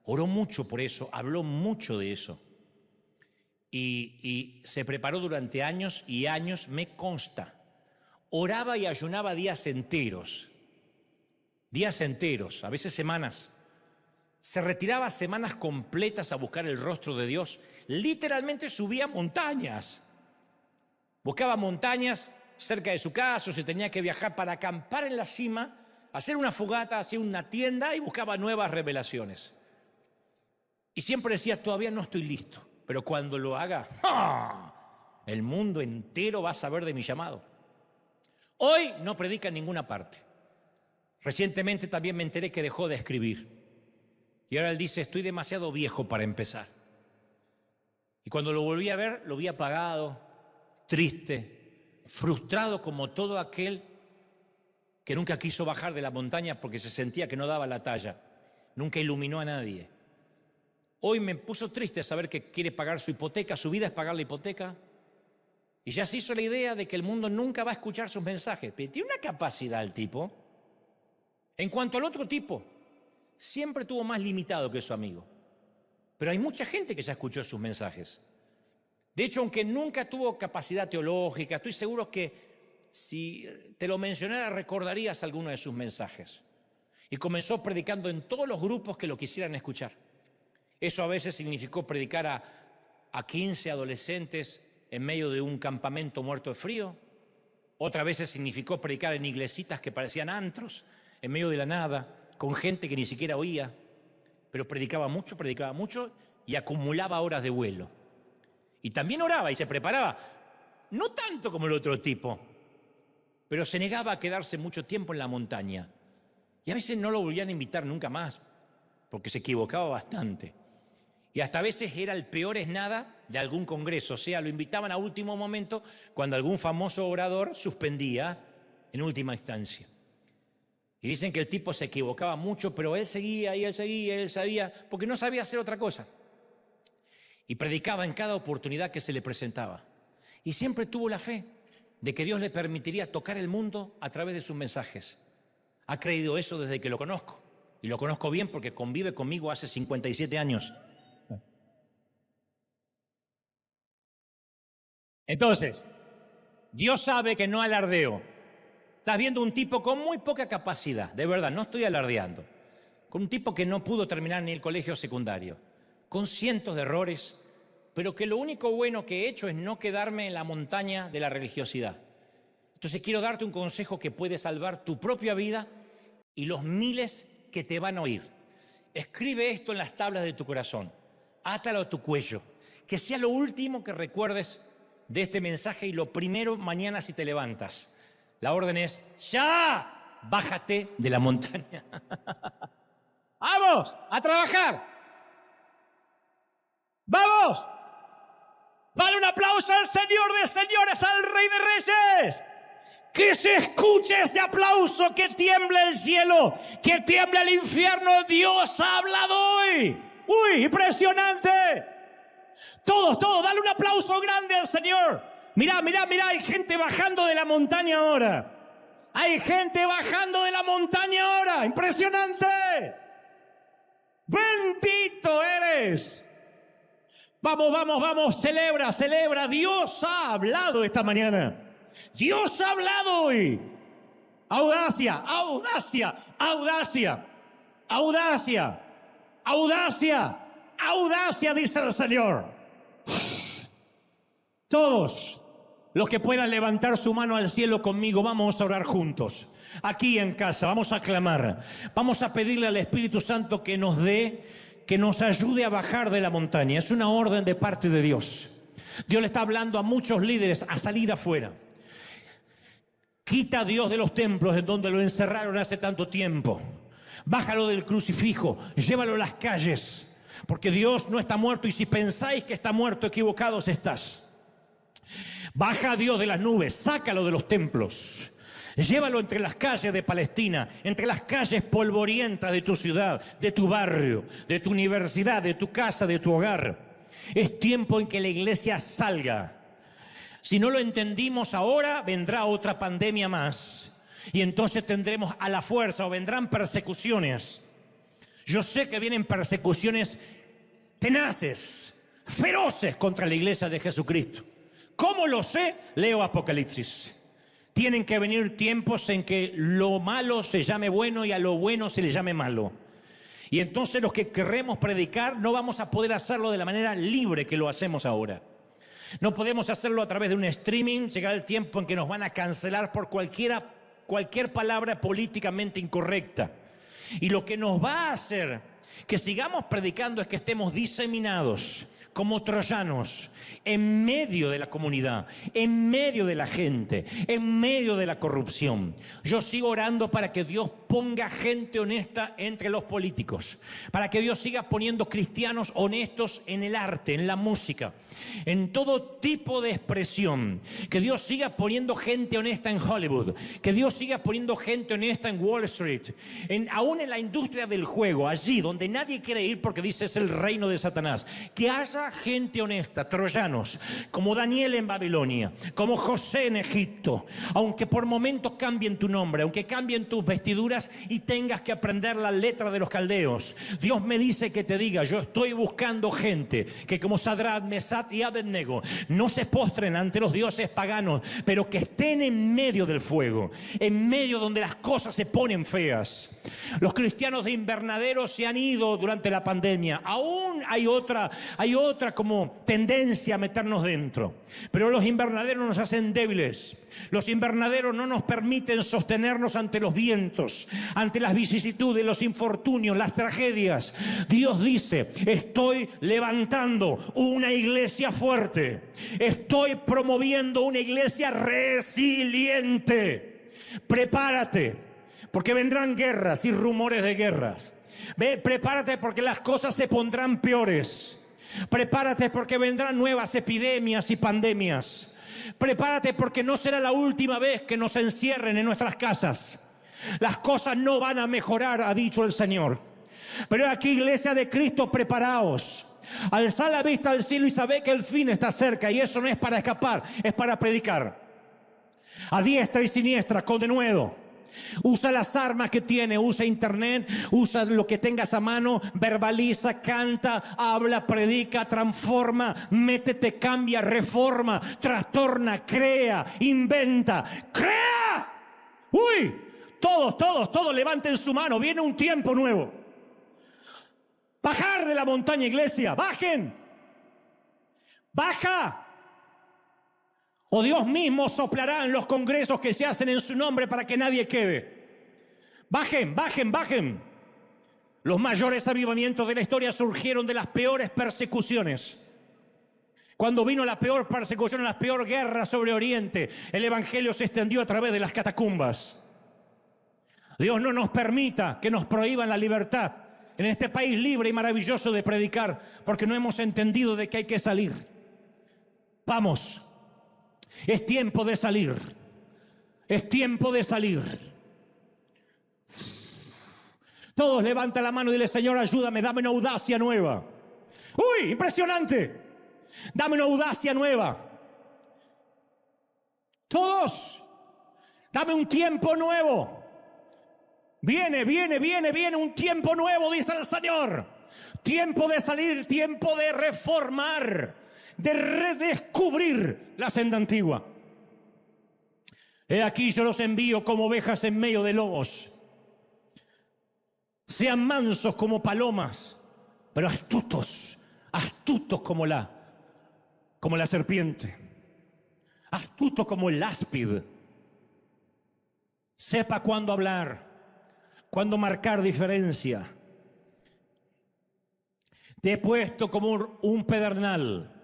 Oró mucho por eso, habló mucho de eso. Y se preparó durante años y años, me consta. Oraba y ayunaba días enteros, a veces semanas. Se retiraba semanas completas a buscar el rostro de Dios. Literalmente subía montañas. Buscaba montañas cerca de su casa, o se tenía que viajar para acampar en la cima hacer una fogata, hacer una tienda y buscaba nuevas revelaciones. Y siempre decía, todavía no estoy listo, pero cuando lo haga, ¡ah!, el mundo entero va a saber de mi llamado. Hoy no predica en ninguna parte. Recientemente también me enteré que dejó de escribir. Y ahora él dice, estoy demasiado viejo para empezar. Y cuando lo volví a ver, lo vi apagado, triste, frustrado como todo aquel que nunca quiso bajar de la montaña porque se sentía que no daba la talla. Nunca iluminó a nadie. Hoy me puso triste saber que quiere pagar su hipoteca, su vida es pagar la hipoteca. Y ya se hizo la idea de que el mundo nunca va a escuchar sus mensajes. Pero tiene una capacidad el tipo. En cuanto al otro tipo, siempre tuvo más limitado que su amigo. Pero hay mucha gente que ya escuchó sus mensajes. De hecho, aunque nunca tuvo capacidad teológica, estoy seguro que si te lo mencionara recordarías alguno de sus mensajes. Y comenzó predicando en todos los grupos que lo quisieran escuchar. Eso a veces significó predicar a 15 adolescentes en medio de un campamento muerto de frío. Otras veces significó predicar en iglesitas que parecían antros, en medio de la nada, con gente que ni siquiera oía. Pero predicaba mucho y acumulaba horas de vuelo. Y también oraba y se preparaba, no tanto como el otro tipo, pero se negaba a quedarse mucho tiempo en la montaña. Y a veces no lo volvían a invitar nunca más, porque se equivocaba bastante. Y hasta a veces era el peor es nada de algún congreso. O sea, lo invitaban a último momento cuando algún famoso orador suspendía en última instancia. Y dicen que el tipo se equivocaba mucho, pero él seguía y él seguía y él sabía, porque no sabía hacer otra cosa. Y predicaba en cada oportunidad que se le presentaba. Y siempre tuvo la fe de que Dios le permitiría tocar el mundo a través de sus mensajes. Ha creído eso desde que lo conozco. Y lo conozco bien porque convive conmigo hace 57 años. Entonces, Dios sabe que no alardeo. Estás viendo un tipo con muy poca capacidad, de verdad, no estoy alardeando. Con un tipo que no pudo terminar ni el colegio secundario, con cientos de errores, pero que lo único bueno que he hecho es no quedarme en la montaña de la religiosidad. Entonces quiero darte un consejo que puede salvar tu propia vida y los miles que te van a oír. Escribe esto en las tablas de tu corazón, átalo a tu cuello, que sea lo último que recuerdes de este mensaje y lo primero mañana si te levantas. La orden es, ¡ya! Bájate de la montaña. ¡Vamos! ¡A trabajar! ¡Vamos! ¡Dale un aplauso al Señor de señores, al Rey de Reyes! ¡Que se escuche ese aplauso! ¡Que tiemble el cielo! ¡Que tiemble el infierno! ¡Dios ha hablado hoy! ¡Uy, impresionante! Todos, dale un aplauso grande al Señor. Mirá, hay gente bajando de la montaña ahora. Hay gente bajando de la montaña ahora. Impresionante. Bendito eres. Vamos, celebra. Dios ha hablado esta mañana. Dios ha hablado hoy. Audacia, dice el Señor. Todos los que puedan levantar su mano al cielo conmigo, vamos a orar juntos. Aquí en casa, vamos a clamar. Vamos a pedirle al Espíritu Santo que nos dé, que nos ayude a bajar de la montaña. Es una orden de parte de Dios. Dios le está hablando a muchos líderes a salir afuera. Quita a Dios de los templos en donde lo encerraron hace tanto tiempo. Bájalo del crucifijo, llévalo a las calles. Porque Dios no está muerto y si pensáis que está muerto, equivocados estás. Baja a Dios de las nubes, sácalo de los templos. Llévalo entre las calles de Palestina, entre las calles polvorientas de tu ciudad, de tu barrio, de tu universidad, de tu casa, de tu hogar. Es tiempo en que la iglesia salga. Si no lo entendimos ahora, vendrá otra pandemia más. Y entonces tendremos a la fuerza o vendrán persecuciones. Yo sé que vienen persecuciones tenaces, feroces contra la iglesia de Jesucristo. ¿Cómo lo sé? Leo Apocalipsis. Tienen que venir tiempos en que lo malo se llame bueno y a lo bueno se le llame malo. Y entonces los que queremos predicar no vamos a poder hacerlo de la manera libre que lo hacemos ahora. No podemos hacerlo a través de un streaming. Llegará el tiempo en que nos van a cancelar por cualquier cualquier palabra políticamente incorrecta. Y lo que nos va a hacer que sigamos predicando es que estemos diseminados como troyanos en medio de la comunidad, en medio de la gente, en medio de la corrupción. Yo sigo orando para que Dios ponga gente honesta entre los políticos, para que Dios siga poniendo cristianos honestos en el arte, en la música, en todo tipo de expresión, que Dios siga poniendo gente honesta en Hollywood, que Dios siga poniendo gente honesta en Wall Street, aún en la industria del juego, allí donde nadie quiere ir porque dice es el reino de Satanás, que haya gente honesta, troyanos, como Daniel en Babilonia, como José en Egipto, aunque por momentos cambien tu nombre, aunque cambien tus vestiduras y tengas que aprender la letra de los caldeos. Dios me dice que te diga, yo estoy buscando gente que como Sadrach, Mesach y Abednego no se postren ante los dioses paganos, pero que estén en medio del fuego, en medio donde las cosas se ponen feas. Los cristianos de invernadero se han ido durante la pandemia. Aún hay otra como tendencia a meternos dentro. Pero los invernaderos nos hacen débiles. Los invernaderos no nos permiten sostenernos ante los vientos, ante las vicisitudes, los infortunios, las tragedias. Dios dice, estoy levantando una iglesia fuerte. Estoy promoviendo una iglesia resiliente. Prepárate, porque vendrán guerras y rumores de guerras. Prepárate porque las cosas se pondrán peores. Prepárate porque vendrán nuevas epidemias y pandemias. Prepárate porque no será la última vez que nos encierren en nuestras casas. Las cosas no van a mejorar, ha dicho el Señor. Pero aquí, iglesia de Cristo, preparaos. Alzad la vista al cielo y sabed que el fin está cerca. Y eso no es para escapar, es para predicar. A diestra y siniestra, con denuedo. Usa las armas que tiene, usa internet, usa lo que tengas a mano, verbaliza, canta, habla, predica, transforma, métete, cambia, reforma, trastorna, crea, inventa, crea. Uy, todos levanten su mano, viene un tiempo nuevo. Bajar de la montaña, iglesia, bajen, baja. O Dios mismo soplará en los congresos que se hacen en su nombre para que nadie quede. Bajen, bajen, bajen. Los mayores avivamientos de la historia surgieron de las peores persecuciones. Cuando vino la peor persecución, la peor guerra sobre Oriente, el evangelio se extendió a través de las catacumbas. Dios no nos permita que nos prohíban la libertad en este país libre y maravilloso de predicar, porque no hemos entendido de que hay que salir. Vamos. Es tiempo de salir. Es tiempo de salir. Todos levantan la mano y dile, Señor, ayúdame, dame una audacia nueva. ¡Uy, impresionante! Dame una audacia nueva. Todos, dame un tiempo nuevo. Viene un tiempo nuevo, dice el Señor. Tiempo de salir, tiempo de reformar, de redescubrir la senda antigua. He aquí yo los envío como ovejas en medio de lobos. Sean mansos como palomas, pero astutos como la serpiente, astutos como el áspid. Sepa cuándo hablar, cuándo marcar diferencia. Te he puesto como un pedernal.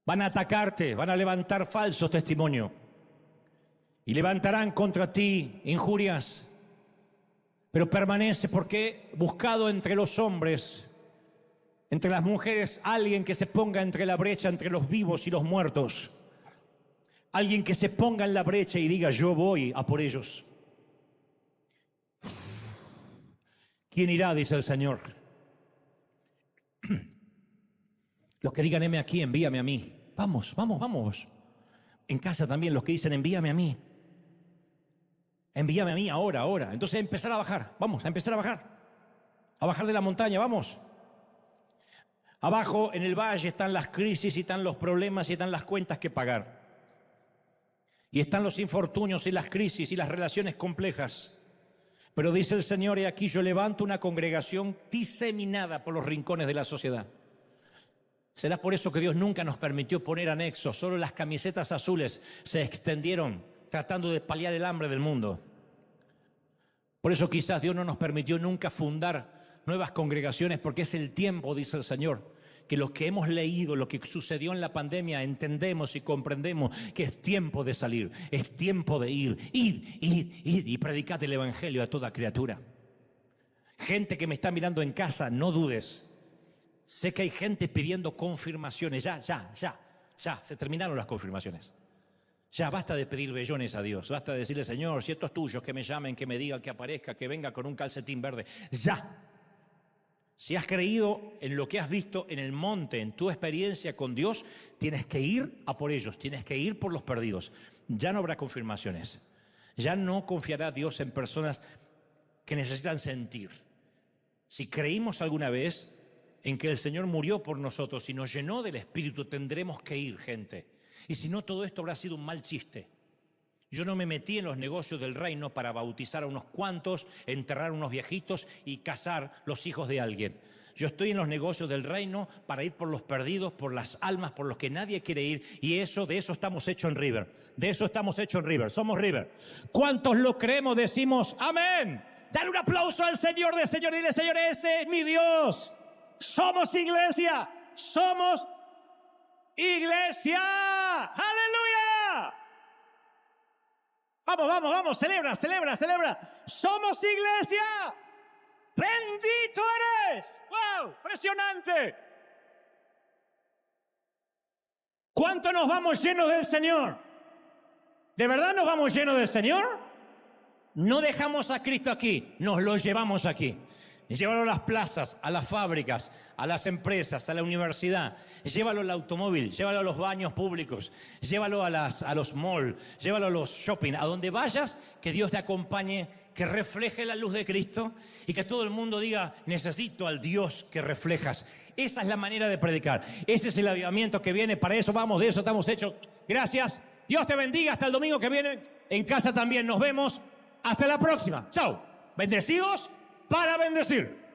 Van a atacarte, van a levantar falsos testimonios y levantarán contra ti injurias. Pero permanece, porque he buscado entre los hombres, entre las mujeres, alguien que se ponga entre la brecha entre los vivos y los muertos. Alguien que se ponga en la brecha y diga, yo voy a por ellos. ¿Quién irá?, dice el Señor. Los que digan, heme aquí, envíame a mí. Vamos. En casa también los que dicen, envíame a mí. Envíame a mí ahora. Entonces empezar a bajar. Vamos a empezar a bajar. A bajar de la montaña, vamos. Abajo en el valle están las crisis y están los problemas y están las cuentas que pagar. Y están los infortunios y las crisis y las relaciones complejas. Pero dice el Señor, he aquí yo levanto una congregación diseminada por los rincones de la sociedad. Será por eso que Dios nunca nos permitió poner anexos. Solo las camisetas azules se extendieron tratando de paliar el hambre del mundo. Por eso quizás Dios no nos permitió nunca fundar nuevas congregaciones, porque es el tiempo, dice el Señor, que lo que hemos leído, lo que sucedió en la pandemia, entendemos y comprendemos que es tiempo de salir, es tiempo de ir y predicar el evangelio a toda criatura. Gente que me está mirando en casa, no dudes. Sé que hay gente pidiendo confirmaciones. Ya, se terminaron las confirmaciones. Ya basta de pedir vellones a Dios, basta de decirle: Señor, si esto es tuyo, que me llamen, que me digan, que aparezca, que venga con un calcetín verde. Ya. Si has creído en lo que has visto en el monte, en tu experiencia con Dios, tienes que ir a por ellos, tienes que ir por los perdidos. Ya no habrá confirmaciones. Ya no confiará Dios en personas que necesitan sentir. Si creímos alguna vez en que el Señor murió por nosotros y nos llenó del Espíritu, tendremos que ir, gente. Y si no, todo esto habrá sido un mal chiste. Yo no me metí en los negocios del reino para bautizar a unos cuantos, enterrar a unos viejitos y casar los hijos de alguien. Yo estoy en los negocios del reino para ir por los perdidos, por las almas, por los que nadie quiere ir. Y de eso estamos hechos en River. De eso estamos hechos en River. Somos River. ¿Cuántos lo creemos? Decimos amén. Dale un aplauso al Señor de Señor y dile: Señor, ese es mi Dios. Somos iglesia. Somos iglesia. ¡Aleluya! Vamos, celebra. Somos iglesia. Bendito eres. ¡Wow! Impresionante. ¿Cuánto nos vamos llenos del Señor? ¿De verdad nos vamos llenos del Señor? No dejamos a Cristo aquí, nos lo llevamos aquí. Llévalo a las plazas, a las fábricas, a las empresas, a la universidad. Llévalo al automóvil, llévalo a los baños públicos, llévalo a los malls, llévalo a los shopping. A donde vayas, que Dios te acompañe, que refleje la luz de Cristo y que todo el mundo diga: necesito al Dios que reflejas. Esa es la manera de predicar. Ese es el avivamiento que viene. Para eso vamos, de eso estamos hechos. Gracias. Dios te bendiga. Hasta el domingo que viene. En casa también nos vemos. Hasta la próxima. Chao. Bendecidos para bendecir.